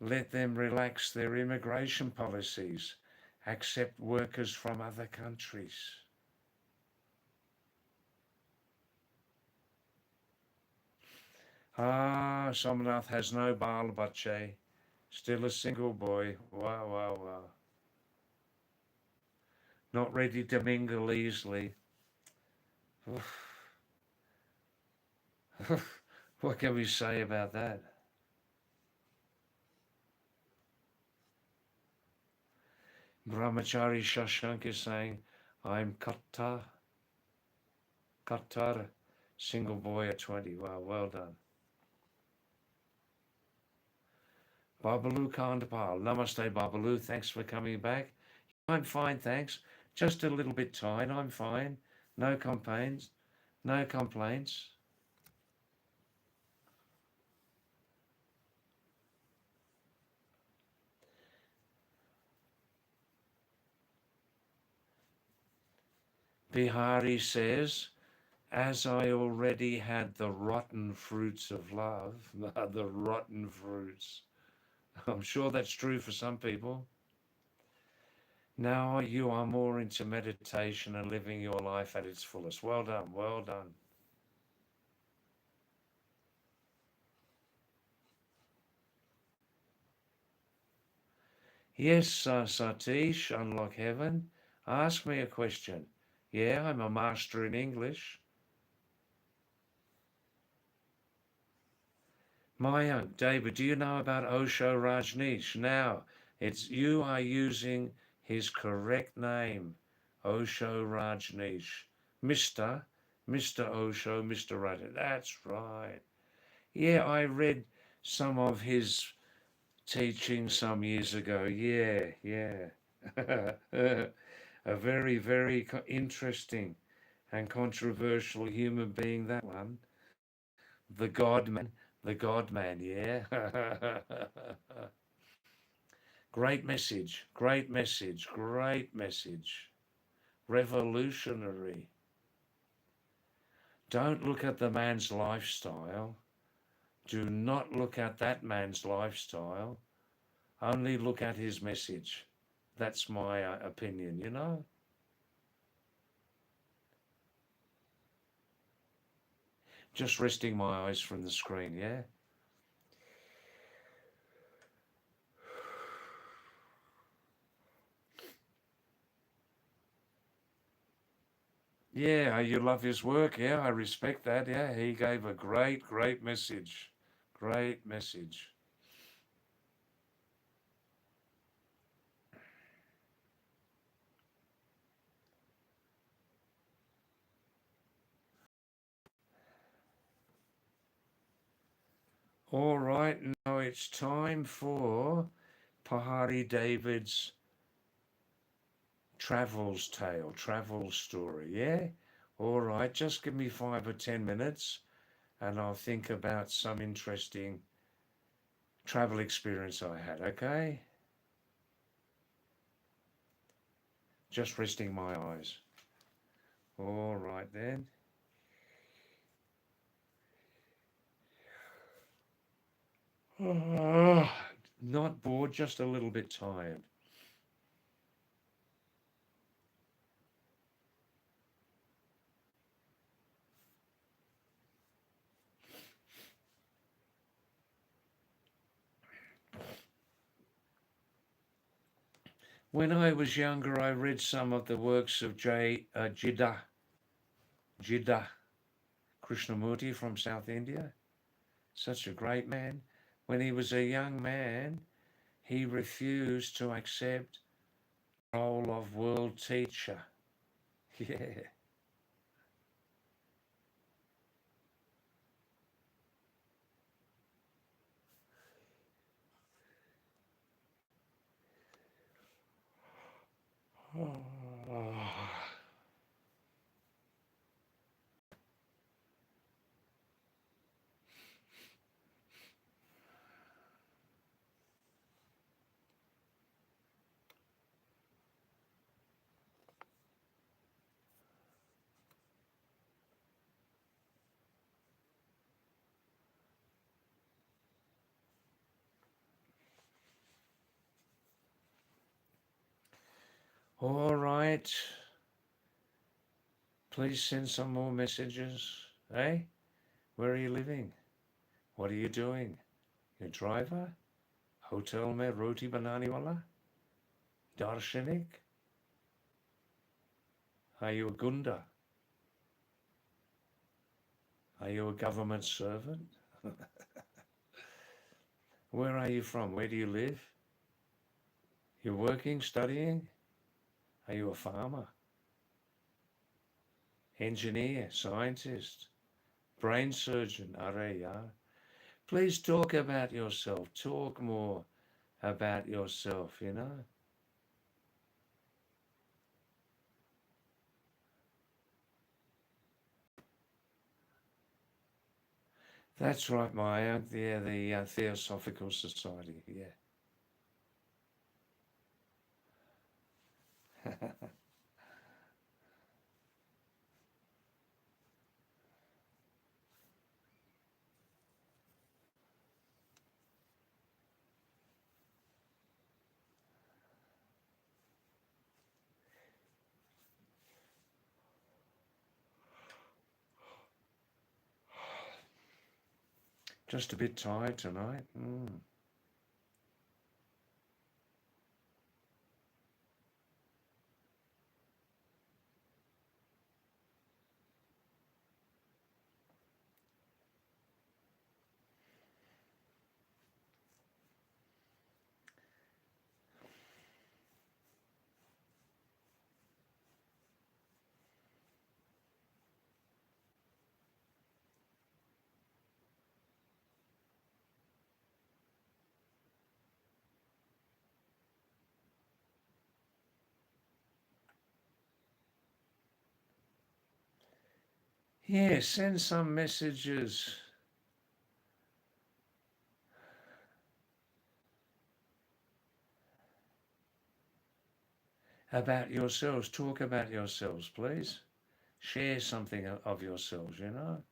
let them relax their immigration policies, accept workers from other countries. Ah, Somnath has no baal bache, still a single boy. Wow, wow, wow. Not ready to mingle easily. What can we say about that? Brahmachari Shashank is saying, I'm Qatar, single boy at 20. Wow, well done. Babalu Kandapal. Namaste, Babalu. Thanks for coming back. I'm fine, thanks. Just a little bit tired. I'm fine. No complaints. No complaints. Bihari says, as I already had the rotten fruits of love, the rotten fruits. I'm sure that's true for some people. Now you are more into meditation and living your life at its fullest. Well done, well done. Yes, Satish, unlock heaven. Ask me a question. Yeah, I'm a master in English. Mayank, David, do you know about Osho Rajneesh? Now, you are using his correct name, Osho Rajneesh. Mr. Osho, Mr. Rajneesh. That's right. Yeah, I read some of his teaching some years ago. Yeah, yeah. A very, very interesting and controversial human being, that one. The the God man, yeah. Great message, great message, great message. Revolutionary. Don't look at the man's lifestyle. Do not look at that man's lifestyle. Only look at his message. That's my opinion, you know? Just resting my eyes from the screen, yeah? Yeah, you love his work. Yeah, I respect that. Yeah, he gave a great, great message. Great message. All right, now it's time for Pahadi David's travels tale, travel story. Yeah? All right, just give me 5 or 10 minutes and I'll think about some interesting travel experience I had, okay? Just resting my eyes. All right then. Not bored, just a little bit tired. When I was younger, I read some of the works of Jidda Krishnamurti from South India. Such a great man. When he was a young man, he refused to accept the role of world teacher. Yeah. All right. Please send some more messages. Hey, where are you living? What are you doing? You a driver? Hotel mein roti banane wala? Darshanik? Are you a gunda? Are you a government servant? Where are you from? Where do you live? You're working, studying? Are you a farmer? Engineer, scientist, brain surgeon? Are. Please talk about yourself. Talk more about yourself, you know? That's right, Maya. Yeah, the Theosophical Society. Yeah. Just a bit tired tonight. Yeah, send some messages about yourselves. Talk about yourselves, please. Share something of yourselves, you know?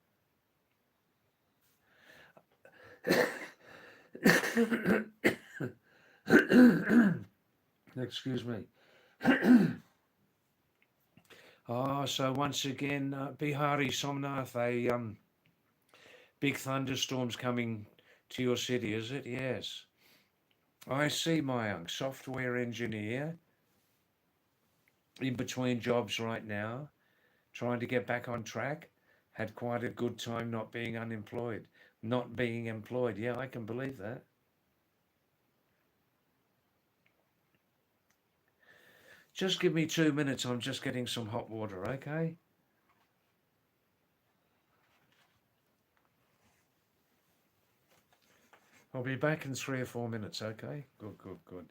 Excuse me. So once again, Bihari Somnath, a big thunderstorm's coming to your city, is it? Yes. I see, Mayank, software engineer, in between jobs right now, trying to get back on track. Had quite a good time not being unemployed, not being employed. Yeah, I can believe that. Just give me 2 minutes. I'm just getting some hot water, okay? I'll be back in 3 or 4 minutes, okay? Good, good, good.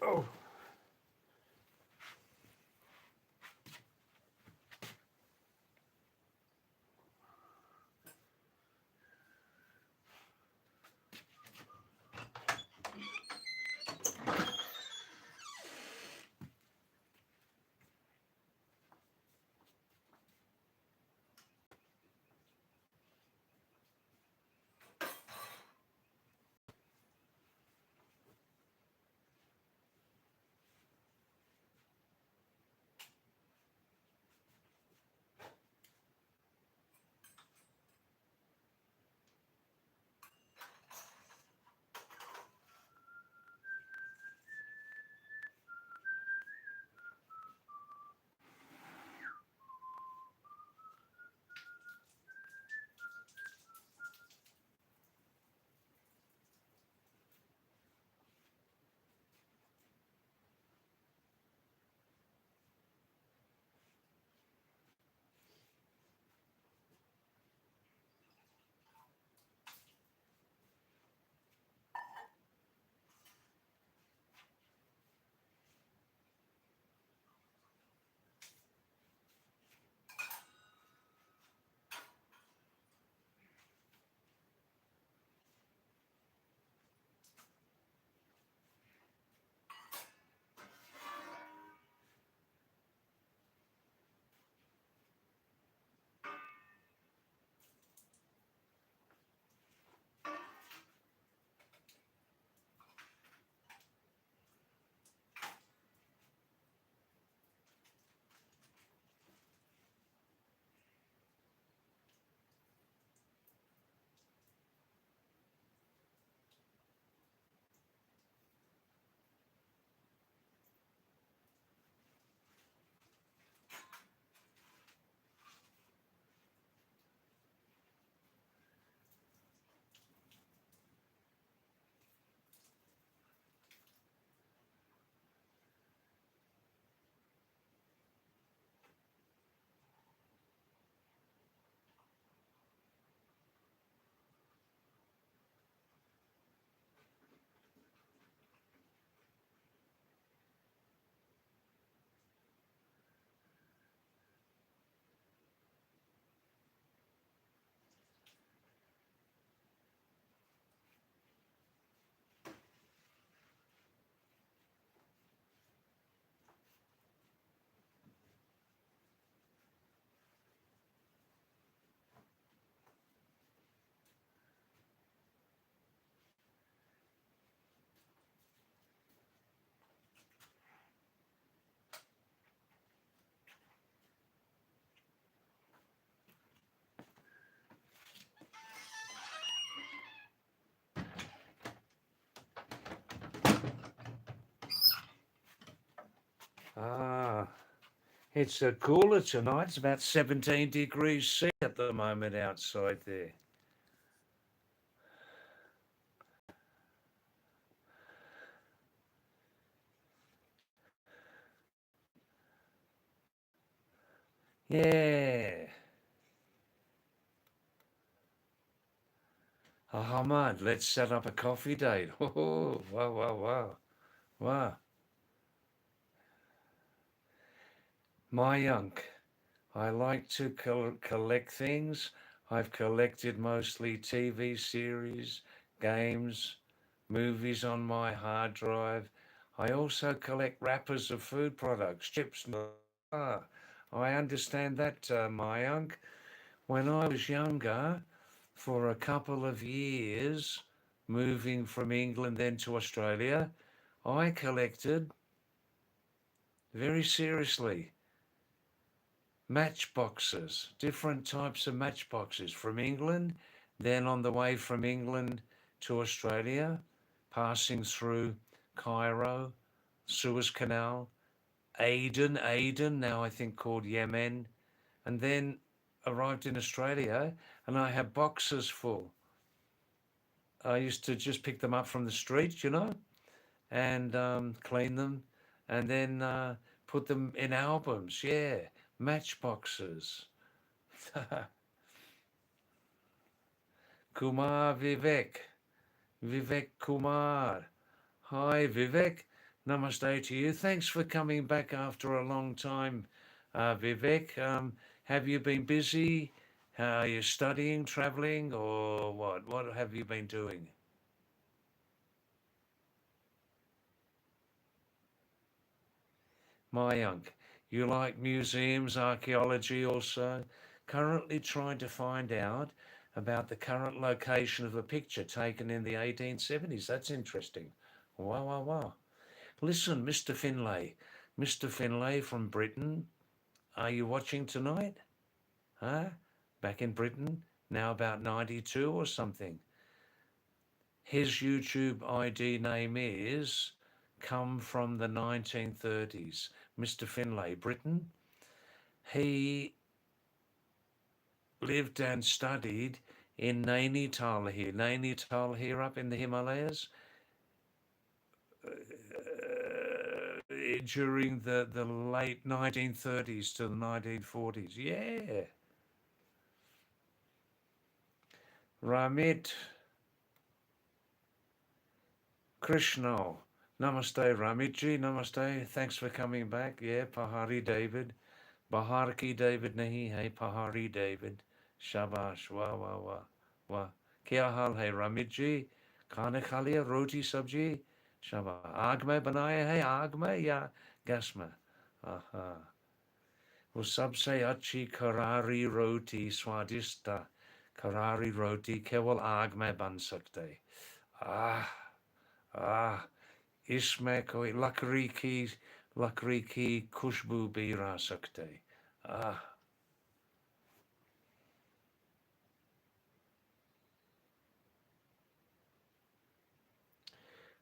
Oh. Ah, it's cooler tonight. It's about 17 degrees C at the moment outside there. Yeah. Ahmad, let's set up a coffee date. Oh, wow, wow, wow. Wow. Mayank, I like to collect things. I've collected mostly TV series, games, movies on my hard drive. I also collect wrappers of food products, chips. Ah, I understand that, Mayank. When I was younger, for a couple of years, moving from England then to Australia, I collected very seriously matchboxes, different types of matchboxes from England, then on the way from England to Australia, passing through Cairo, Suez Canal, Aden, now I think called Yemen, and then arrived in Australia and I had boxes full. I used to just pick them up from the street, and clean them and then put them in albums. Yeah, matchboxes. Kumar Vivek. Vivek Kumar. Hi, Vivek. Namaste to you. Thanks for coming back after a long time, Vivek. Have you been busy? Are you studying, traveling, or what? What have you been doing? Mayank, you like museums, archaeology also? Currently trying to find out about the current location of a picture taken in the 1870s. That's interesting. Wow, wow, wow. Listen, Mr. Finlay. Mr. Finlay from Britain, are you watching tonight? Huh? Back in Britain, now about 92 or something. His YouTube ID name is Come from the 1930s. Mr. Finlay, Britain. He lived and studied in Nainital here up in the Himalayas, during the late 1930s to the 1940s. Yeah. Ramit Krishna. Namaste, Ramitji. Namaste. Thanks for coming back. Yeah, Pahadi David. Bahar ki David nahi hai, Pahari David. Shabash. Wah, wah, wah. Wah. Kya hal hai, Ramitji? खाना खा लिया रोटी सब्जी शाबाश आग में बनाया है आग में या गैस में आहा वो सबसे अच्छी करारी रोटी स्वादिष्ट करारी रोटी केवल आग में बन सकते आह आह इसमें कोई लकड़ी की खुशबू भी रह सकते आह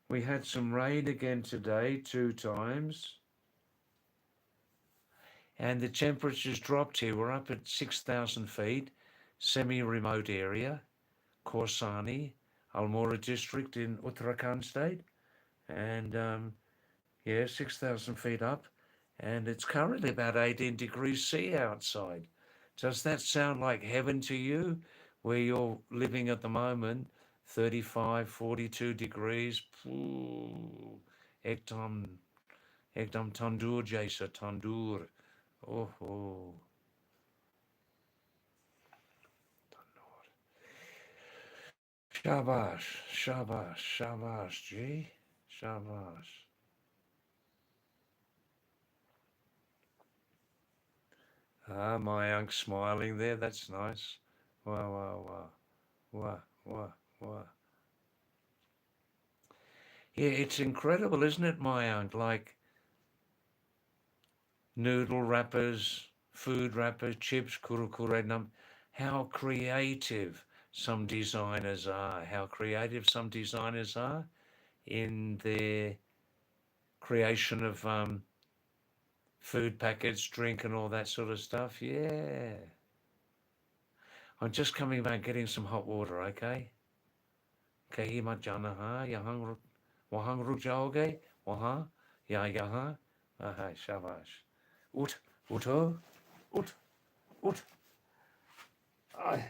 we had some rain again today 2 times and the temperatures dropped here. We're up at 6,000 feet, semi-remote area, Korsani, Almora district in Uttarakhand state, and yeah, 6,000 feet up, and it's currently about 18 degrees C outside. Does that sound like heaven to you, where you're living at the moment? 35, 42 degrees. Ooh, ekdam, ekdam tandoor jaisa tandoor. Oh, oh. Shabash, shabash, shabash, G. Shabash. Ah, my young smiling there. That's nice. Wow, wow, wow. Wow, wow, wow. Yeah, it's incredible, isn't it, my aunt? Like noodle wrappers, food wrappers, chips, kurukure, how creative some designers are. How creative some designers are in their creation of food packets, drink and all that sort of stuff. Yeah. I'm just coming back getting some hot water, okay? Kahi majana ha, yahang wahang rujaoge, waha, ya yaha, aha, shabash. Ut, uto, ut, ut. Ay.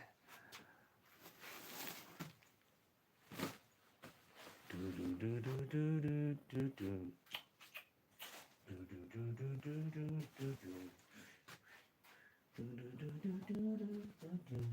Do do do do do do do do. Do do do do do do do do. Do do do do do do do.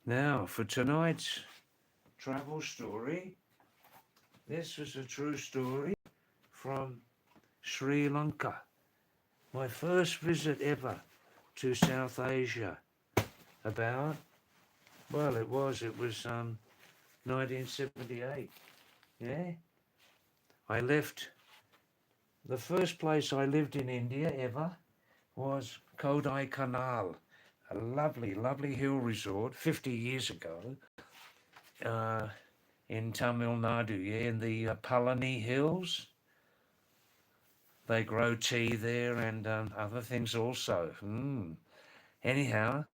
Now, for tonight's travel story, this is a true story from Sri Lanka. My first visit ever to South Asia. About, well, it was 1978. Yeah, I left. The first place I lived in India ever was Kodai Canal, a lovely, lovely hill resort 50 years ago uh, in Tamil Nadu, yeah, in the Palani Hills. They grow tea there and other things also. Anyhow,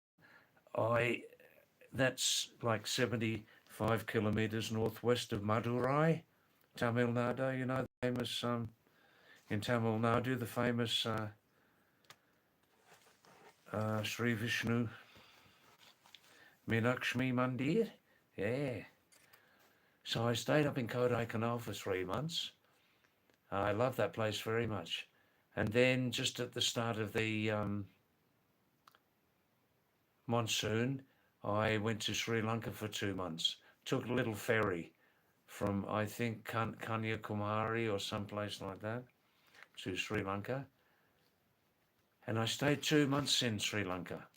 I that's like 75 kilometres northwest of Madurai, Tamil Nadu. You know, the famous in Tamil Nadu, the famous Sri Vishnu Meenakshi Mandir. Yeah. So I stayed up in Kodai Canal for 3 months. I love that place very much. And then just at the start of the monsoon, I went to Sri Lanka for 2 months. Took a little ferry from, I think, Kanyakumari or someplace like that to Sri Lanka. And I stayed 2 months in Sri Lanka.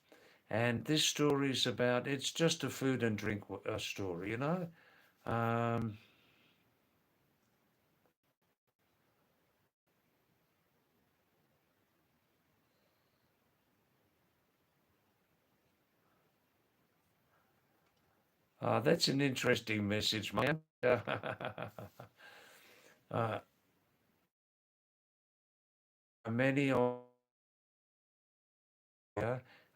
And this story is about, it's just a food and drink story, you know. That's an interesting message, man. uh, many of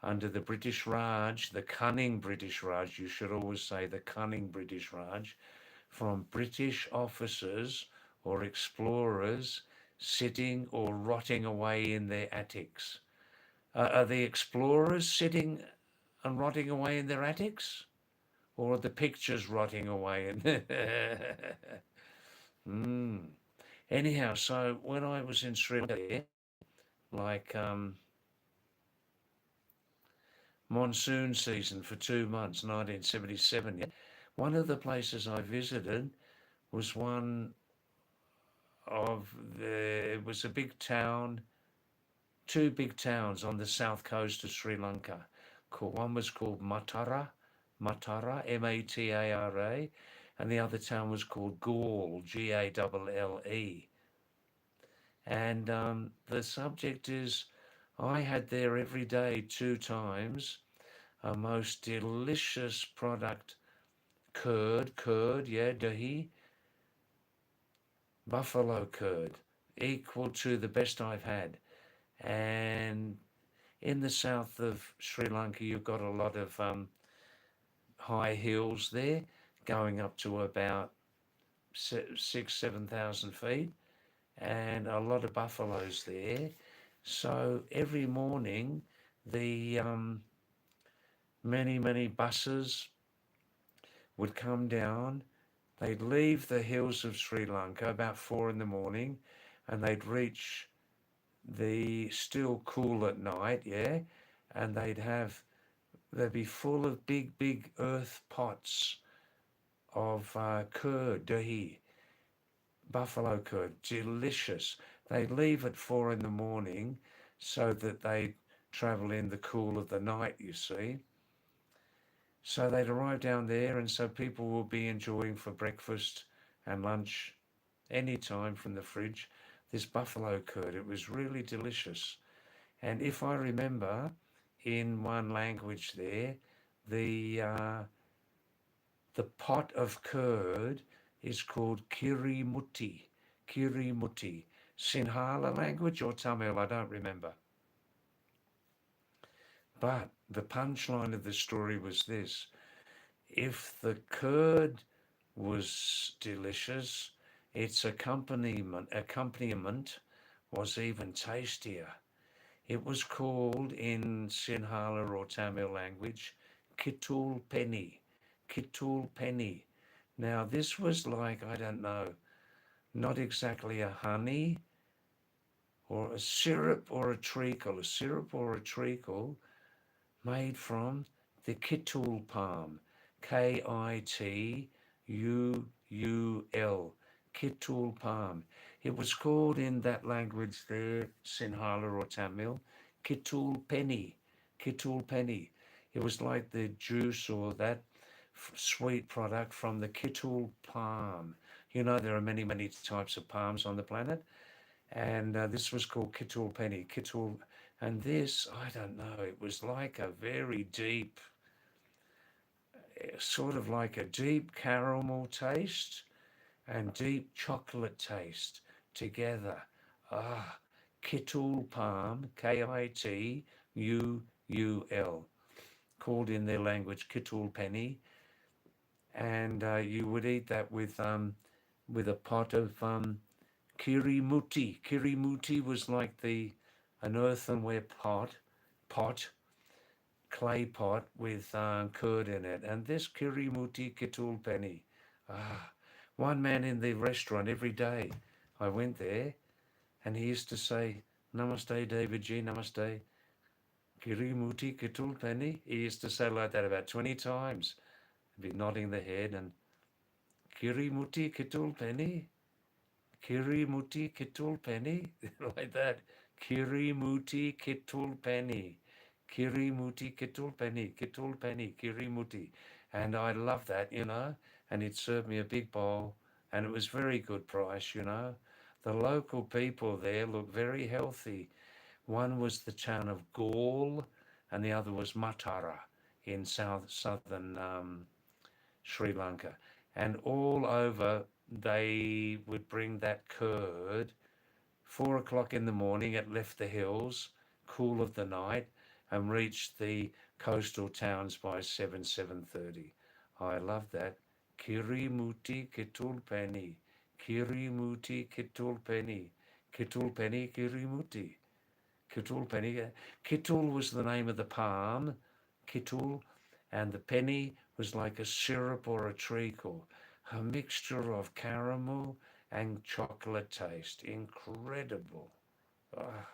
under the British Raj, the cunning British Raj, you should always say the cunning British Raj, from British officers or explorers sitting or rotting away in their attics. Are the explorers sitting and rotting away in their attics? Or are the pictures rotting away in Anyhow, so when I was in Sri Lanka, like monsoon season for 2 months, 1977, yeah, one of the places I visited was one of the, it was a big town, two big towns on the south coast of Sri Lanka. One was called Matara, Matara, and the other town was called Galle, Galle. And the subject is, I had there every day, 2 times, a most delicious product, curd, yeah, dahi, buffalo curd, equal to the best I've had. And in the south of Sri Lanka, you've got a lot of high hills there, going up to about 7,000 feet, and a lot of buffaloes there. So every morning, the many buses would come down. They'd leave the hills of Sri Lanka about 4 in the morning, and they'd reach the still cool at night, yeah, and they'd be full of big earth pots of curd, dahi, buffalo curd, delicious. They'd leave at 4 in the morning so that they travel in the cool of the night, you see. So they'd arrive down there, and so people will be enjoying for breakfast and lunch any time from the fridge this buffalo curd. It was really delicious. And if I remember, in one language there, the pot of curd is called kirimuti. Kirimuti. Sinhala language or Tamil, I don't remember. But the punchline of the story was this: if the curd was delicious, its accompaniment was even tastier. It was called in Sinhala or Tamil language Kittul Penny. Kittul Penny. Now this was like, I don't know, not exactly a honey or a syrup or a treacle, made from the Kittul palm, Kituul, Kittul palm. It was called in that language there, Sinhala or Tamil, Kittul Penny, Kittul Penny. It was like the juice or that sweet product from the Kittul palm. You know, there are many types of palms on the planet, and this was called Kittul Penny, Kittul. And this, I don't know, it was like a very deep, sort of like a deep caramel taste and deep chocolate taste together. Ah, Kittul palm, Kituul, called in their language Kittul Penny. And you would eat that with a pot of kirimuti. Kirimuti was like an earthenware pot, clay pot with curd in it. And this kirimuti Kittul Penny. One man in the restaurant every day, I went there, and he used to say, Namaste, David G, Namaste, kirimuti Kittul Penny. He used to say like that about 20 times. He'd be nodding the head and kirimuti Kittul Penny. Kirimuti Kittul Penny, like that. Kirimuti Kittul Penny. Kirimuti Kittul Penny, Kittul Penny, Kirimuti. And I love that, you know. And he'd serve me a big bowl, and it was very good price, you know. The local people there looked very healthy. One was the town of Galle, and the other was Matara in southern Sri Lanka. And all over they would bring that curd. 4 o'clock in the morning, it left the hills, cool of the night, and reach the coastal towns by 7:30. I love that. Kirimuti Kitulpeni. Kirimuti Kitulpeni. Kitulpeni Kirimuti. Kitulpeni. Kitul was the name of the palm. Kitul. And the penny was like a syrup or a treacle. A mixture of caramel and chocolate taste. Incredible. Ah.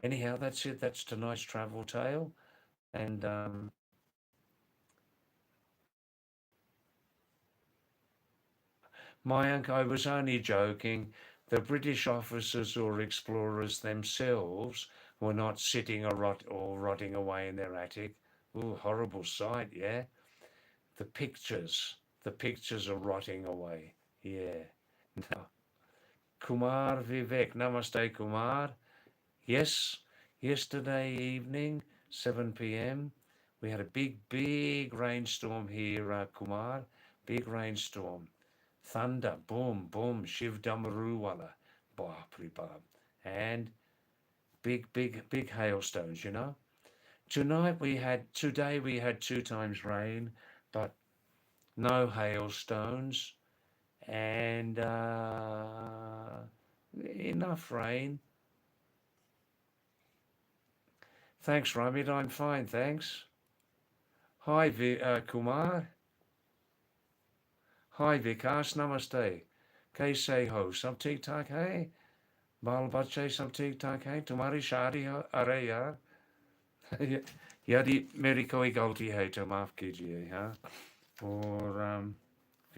Anyhow, that's it. That's tonight's travel tale. And my uncle, I was only joking. The British officers or explorers themselves were not sitting or rotting away in their attic. Ooh, horrible sight, yeah? The pictures are rotting away. Yeah. No. Kumar Vivek, namaste Kumar. Yes, yesterday evening, 7 p.m., we had a big rainstorm here, Kumar. Big rainstorm. Thunder, boom, boom, Shiv Damaruwala, Bapri Bab. And big hailstones, you know. Today we had 2 times rain, but no hailstones and enough rain. Thanks, Ramit. I'm fine, thanks. Hi, Kumar. Hi, Vikas. Namaste. Kaise ho? Sab theek thak hai? बाल बच्चे सब ठीक ठाक हैं तुम्हारी शादी अरे यार यदि मेरी कोई गलती है तो माफ कीजिए हाँ और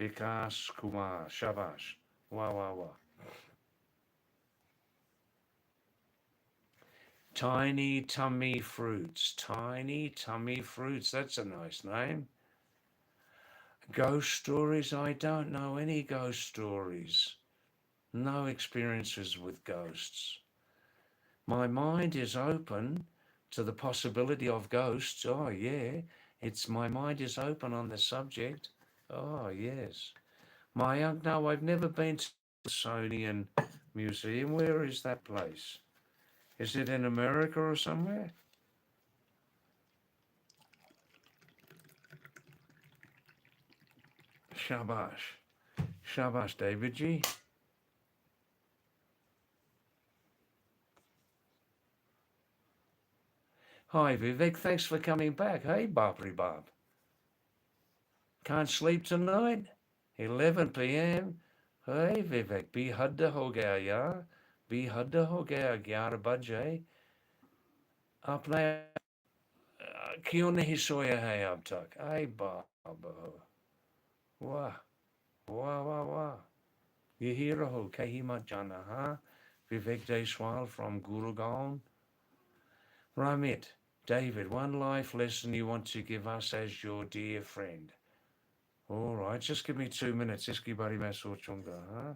विकास कुमार शाबाश वाह वाह वाह Tiny Tummy Fruits. Tiny Tummy Fruits. That's a nice name. Ghost stories? I don't know any ghost stories. No experiences with ghosts. My mind is open to the possibility of ghosts. Oh, yeah. My mind is open on the subject. Oh, yes. No, I've never been to the Smithsonian Museum. Where is that place? Is it in America or somewhere? Shabash. Shabash, David G. Hi, Vivek. Thanks for coming back. Hey, Barbary Bob. Can't sleep tonight? 11 p.m. Hey, Vivek. Bhi hadda ho gaya, yaar. Bhi hadda ho gaya, 11 baje. आपने क्यों नहीं सोया है अब तक? Hey, बाबा. वाह वाह वाह वाह यही रहो कहीं मत जाना हाँ Vivek Deswal from Gurugram. Ramit, David, one life lesson you want to give us as your dear friend. All right, just give me 2 minutes. Iski bari main sochunga, huh?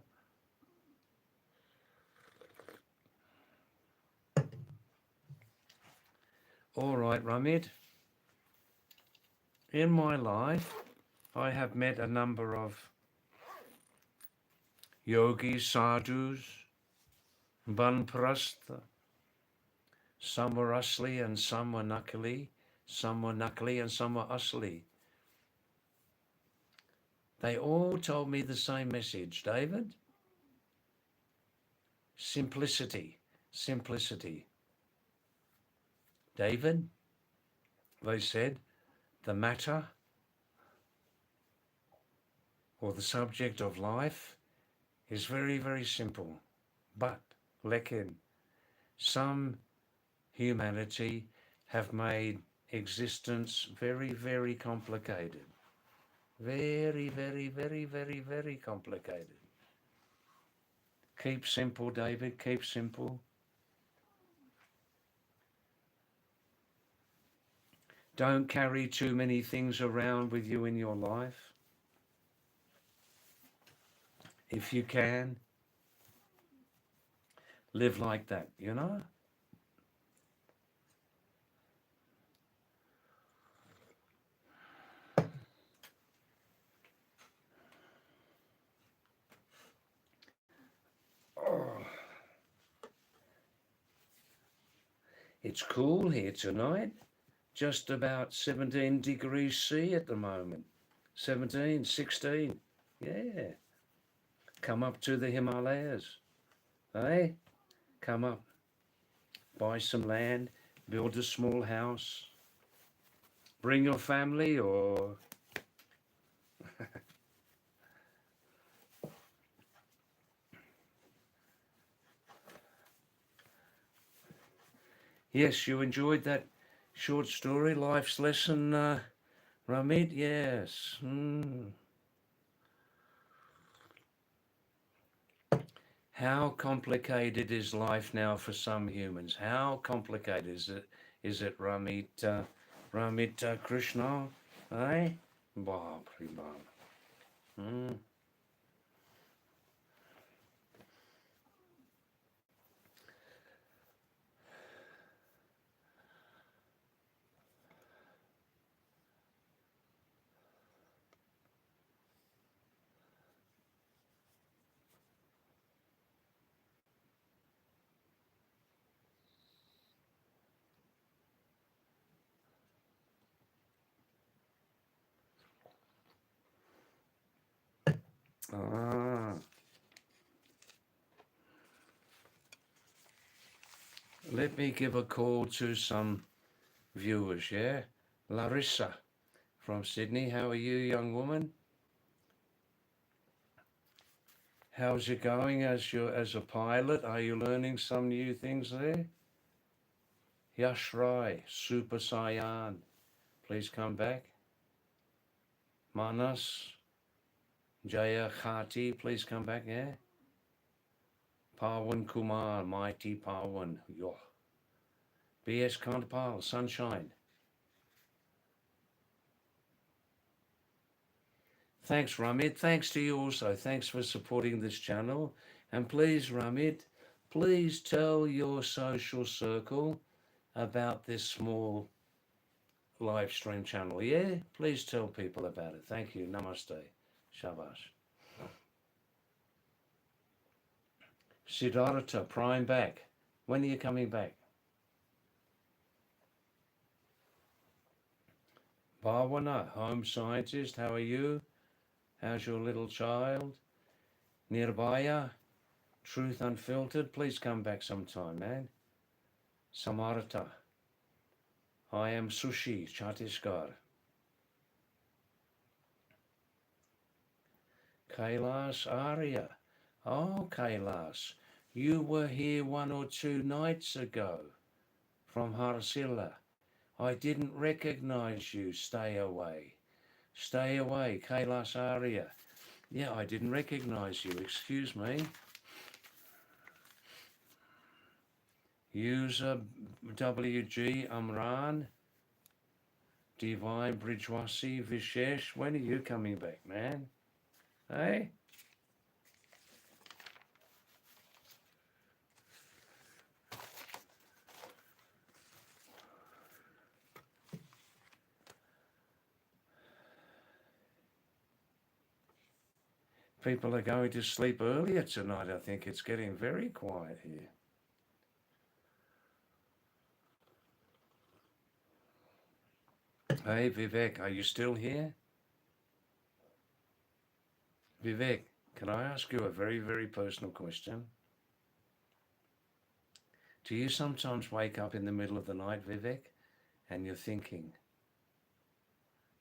All right, Ramit. In my life, I have met a number of yogis, sadhus, banprastha. Some were asli and some were nakli. Some were nakli and some were asli. They all told me the same message, David. Simplicity, simplicity. David, they said, the matter or the subject of life is very, very simple. But, lekin, some humanity have made existence very, very complicated. Very, very, very, very, very complicated. Keep simple, David, keep simple. Don't carry too many things around with you in your life. If you can, live like that, you know? It's cool here tonight. Just about 17 degrees C at the moment. 17, 16. Yeah. Come up to the Himalayas. Eh? Come up. Buy some land. Build a small house. Bring your family or... Yes, you enjoyed that short story, Life's Lesson, Ramit? Yes. How complicated is life now for some humans? How complicated is it, Ramit? Ramit Krishna? Eh? Bab, bab. Ah. Let me give a call to some viewers, yeah? Larissa from Sydney, how are you, young woman? How's it going as a pilot? Are you learning some new things there? Yash Rai, Super Saiyan, please come back. Manas, Jaya Khati, please come back, yeah? Pawan Kumar, Mighty Pawan, yo. B.S. Kantapal, Sunshine. Thanks, Ramit. Thanks to you also. Thanks for supporting this channel. And please, Ramit, please tell your social circle about this small live stream channel. Yeah, please tell people about it. Thank you. Namaste. Shabash. Siddhartha, Prime back. When are you coming back? Bhavana, home scientist, how are you? How's your little child? Nirbhaya, Truth Unfiltered, please come back sometime, man. Samartha, I am Sushi, Chhattisgarh. Kailas Arya, oh Kailas, you were here 1 or 2 nights ago from Harsila. I didn't recognize you. Stay away. Stay away, Kailas Arya. Yeah, I didn't recognize you. Excuse me. User WG Amran. Divine Bridgewasi Vishesh. When are you coming back, man? Hey? People are going to sleep earlier tonight. I think it's getting very quiet here. Hey, Vivek, are you still here? Vivek, can I ask you a very, very personal question? Do you sometimes wake up in the middle of the night, Vivek, and you're thinking,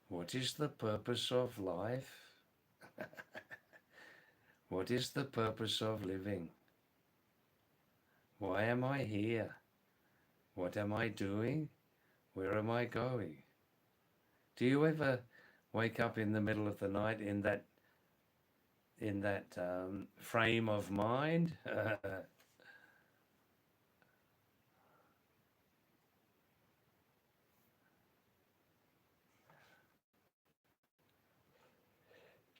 what is the purpose of life? What is the purpose of living? Why am I here? What am I doing? Where am I going? Do you ever wake up in the middle of the night in that frame of mind?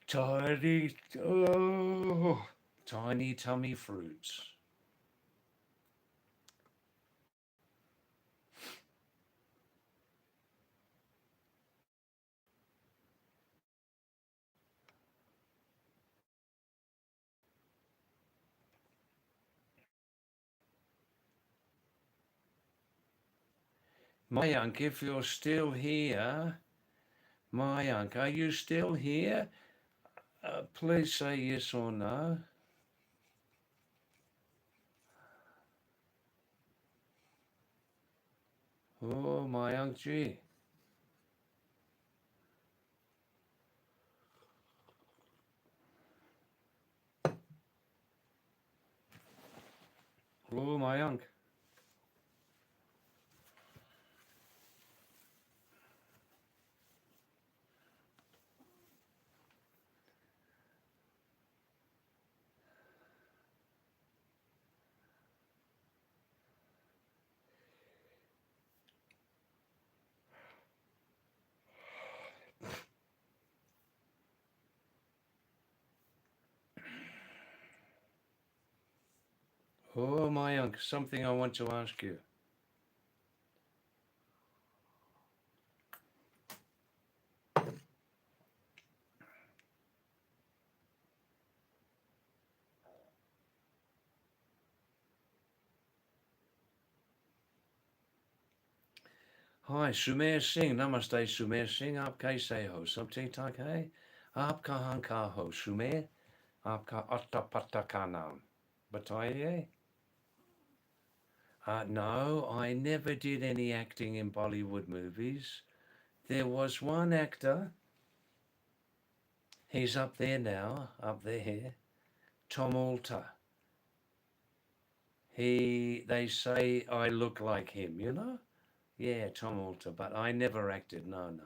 Tiny, oh, tiny tummy fruits. Mayank, if you're still here, Mayank, are you still here? Please say yes or no. Oh, Mayank G. Oh, Mayank. Oh, Mayank, something I want to ask you. Hi, Sumer Singh. Namaste, Sumer Singh. आप कैसे हो? सब ठीक ठाक है? आप कहाँ का हो, सुमेर? आपका अट्टा पट्टा का नाम बताइए. No, I never did any acting in Bollywood movies. There was one actor. He's up there now, up there. Tom Alter. They say I look like him, you know? Yeah, Tom Alter, but I never acted, no, no.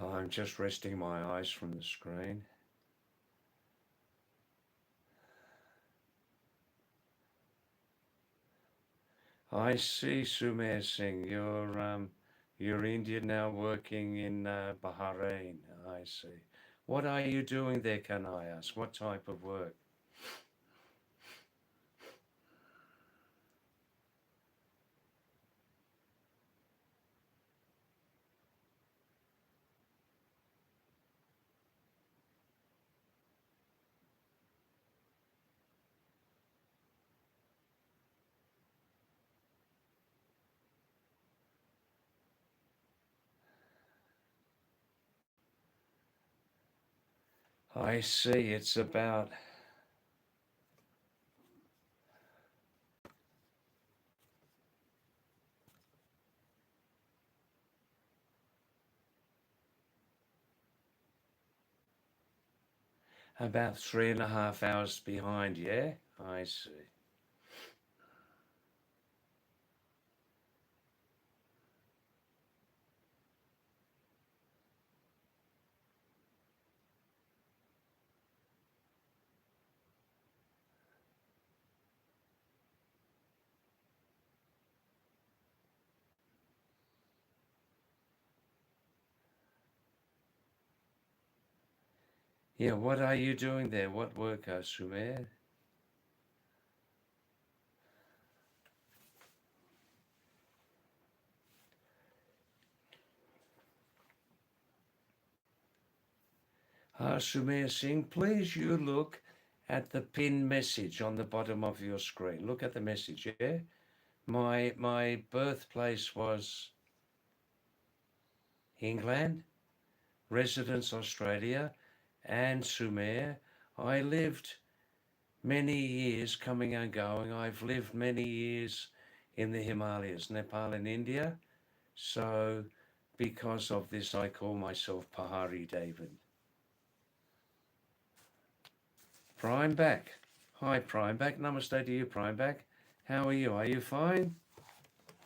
I'm just resting my eyes from the screen. I see, Sumer Singh. You're Indian now, working in Bahrain. I see. What are you doing there? Can I ask? What type of work? I see. It's about 3.5 hours behind. Yeah, I see. Yeah, what are you doing there? What work, Sumer? Sumer Singh, please you look at the pinned message on the bottom of your screen. Look at the message, yeah? My birthplace was England, residence Australia, and Sumer. I lived many years coming and going. I've lived many years in the Himalayas, Nepal and India. So because of this, I call myself Pahadi David. Prime back. Hi, Prime back. Namaste to you, Prime back. How are you? Are you fine?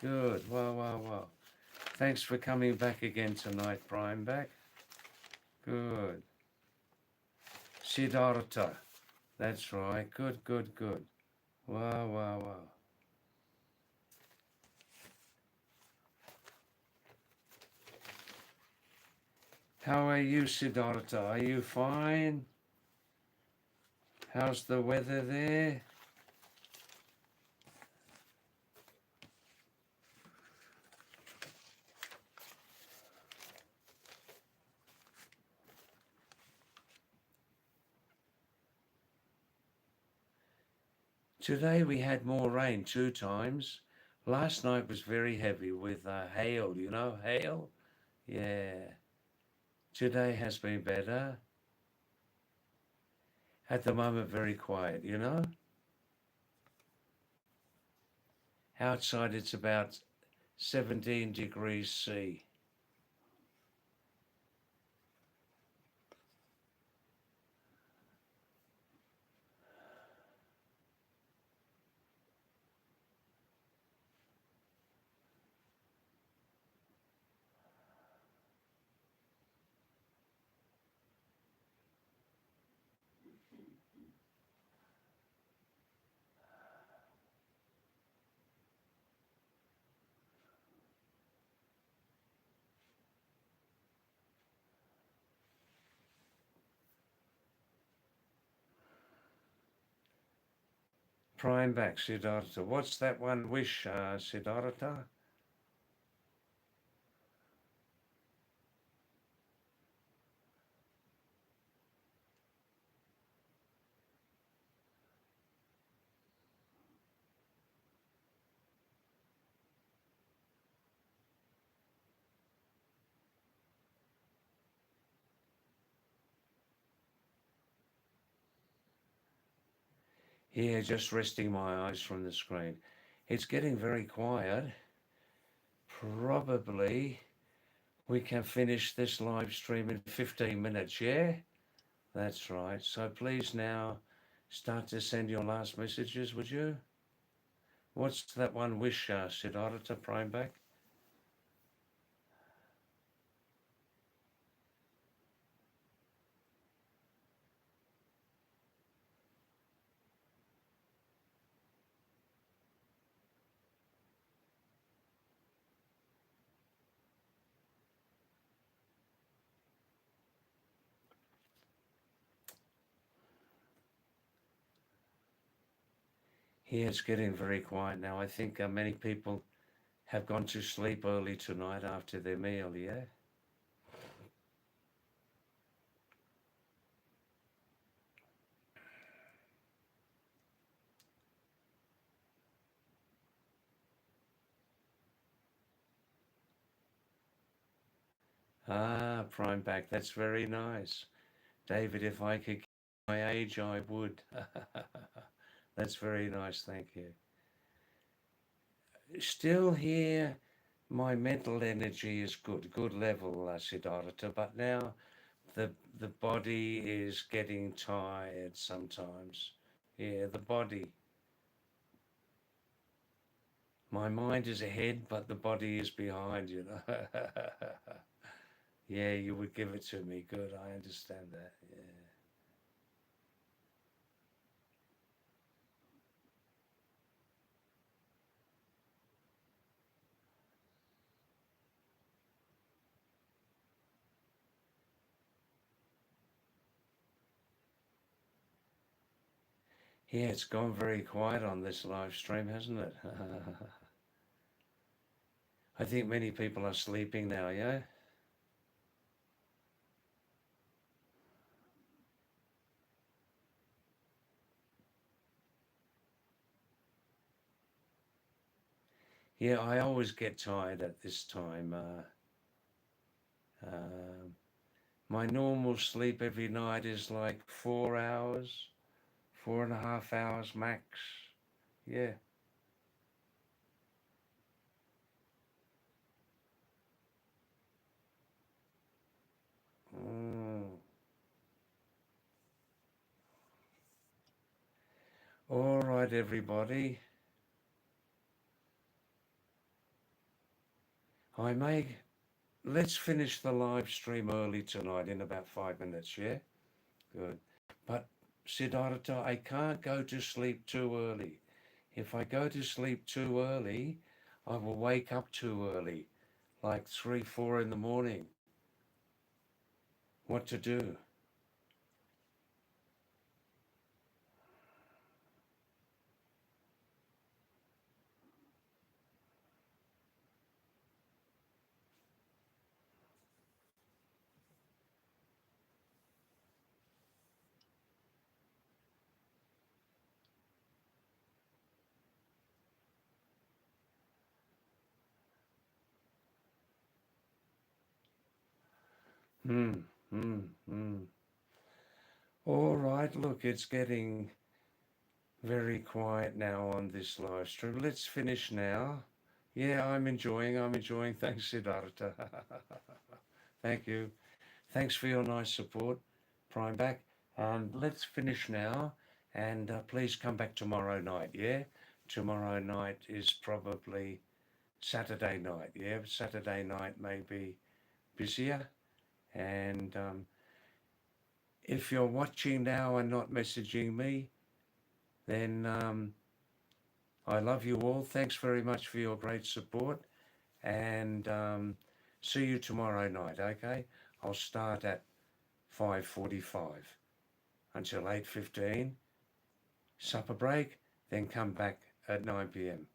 Good. Well. Thanks for coming back again tonight, Prime back. Good. Siddhartha. That's right. Good, good, good. Wow, wow, wow. How are you, Siddhartha? Are you fine? How's the weather there? Today we had more rain 2 times. Last night was very heavy with hail, you know, hail? Yeah. Today has been better. At the moment, very quiet, you know? Outside it's about 17 degrees C. Prime back, Siddhartha. What's that one wish, Siddhartha? Here, just resting my eyes from the screen. It's getting very quiet. Probably we can finish this live stream in 15 minutes, yeah? That's right. So please now start to send your last messages, would you? What's that one wish, Siddhartha Prime back? Here it's getting very quiet now. I think many people have gone to sleep early tonight after their meal, yeah? Ah, Prime back. That's very nice. David, if I could give my age, I would. That's very nice. Thank you. Still here, my mental energy is good level, Siddhartha, but now the body is getting tired sometimes. Yeah, the body. My mind is ahead, but the body is behind, you know. Yeah, you would give it to me. Good, I understand that. Yeah. Yeah, it's gone very quiet on this live stream, hasn't it? I think many people are sleeping now, yeah? Yeah, I always get tired at this time. Um, my normal sleep every night is like 4 hours, 4.5 hours max. Yeah. Mm. All right, everybody. I may let's finish the live stream early tonight in about 5 minutes, yeah? Good. But Siddhartha, I can't go to sleep too early. If I go to sleep too early, I will wake up too early, like 3, 4 in the morning. What to do? Hmm, hmm, hmm. All right, look, it's getting very quiet now on this live stream. Let's finish now. Yeah, I'm enjoying. Thanks, Siddhartha. Thank you. Thanks for your nice support, Prime back. Let's finish now, and please come back tomorrow night. Yeah, tomorrow night is probably Saturday night. Yeah, Saturday night may be busier. And if you're watching now and not messaging me, then I love you all. Thanks very much for your great support, and see you tomorrow night. Okay, I'll start at 5:45 until 8:15. Supper break, then come back at 9 p.m.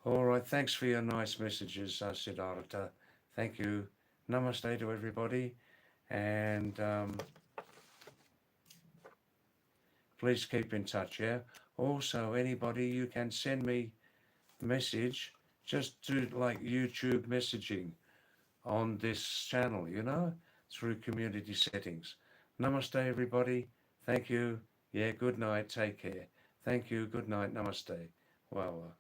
All right, thanks for your nice messages, Siddhartha. Thank you. Namaste to everybody, and please keep in touch. Yeah. Also, anybody, you can send me message, just do like YouTube messaging on this channel, through community settings. Namaste, everybody. Thank you. Yeah, good night. Take care. Thank you. Good night. Namaste. Wow.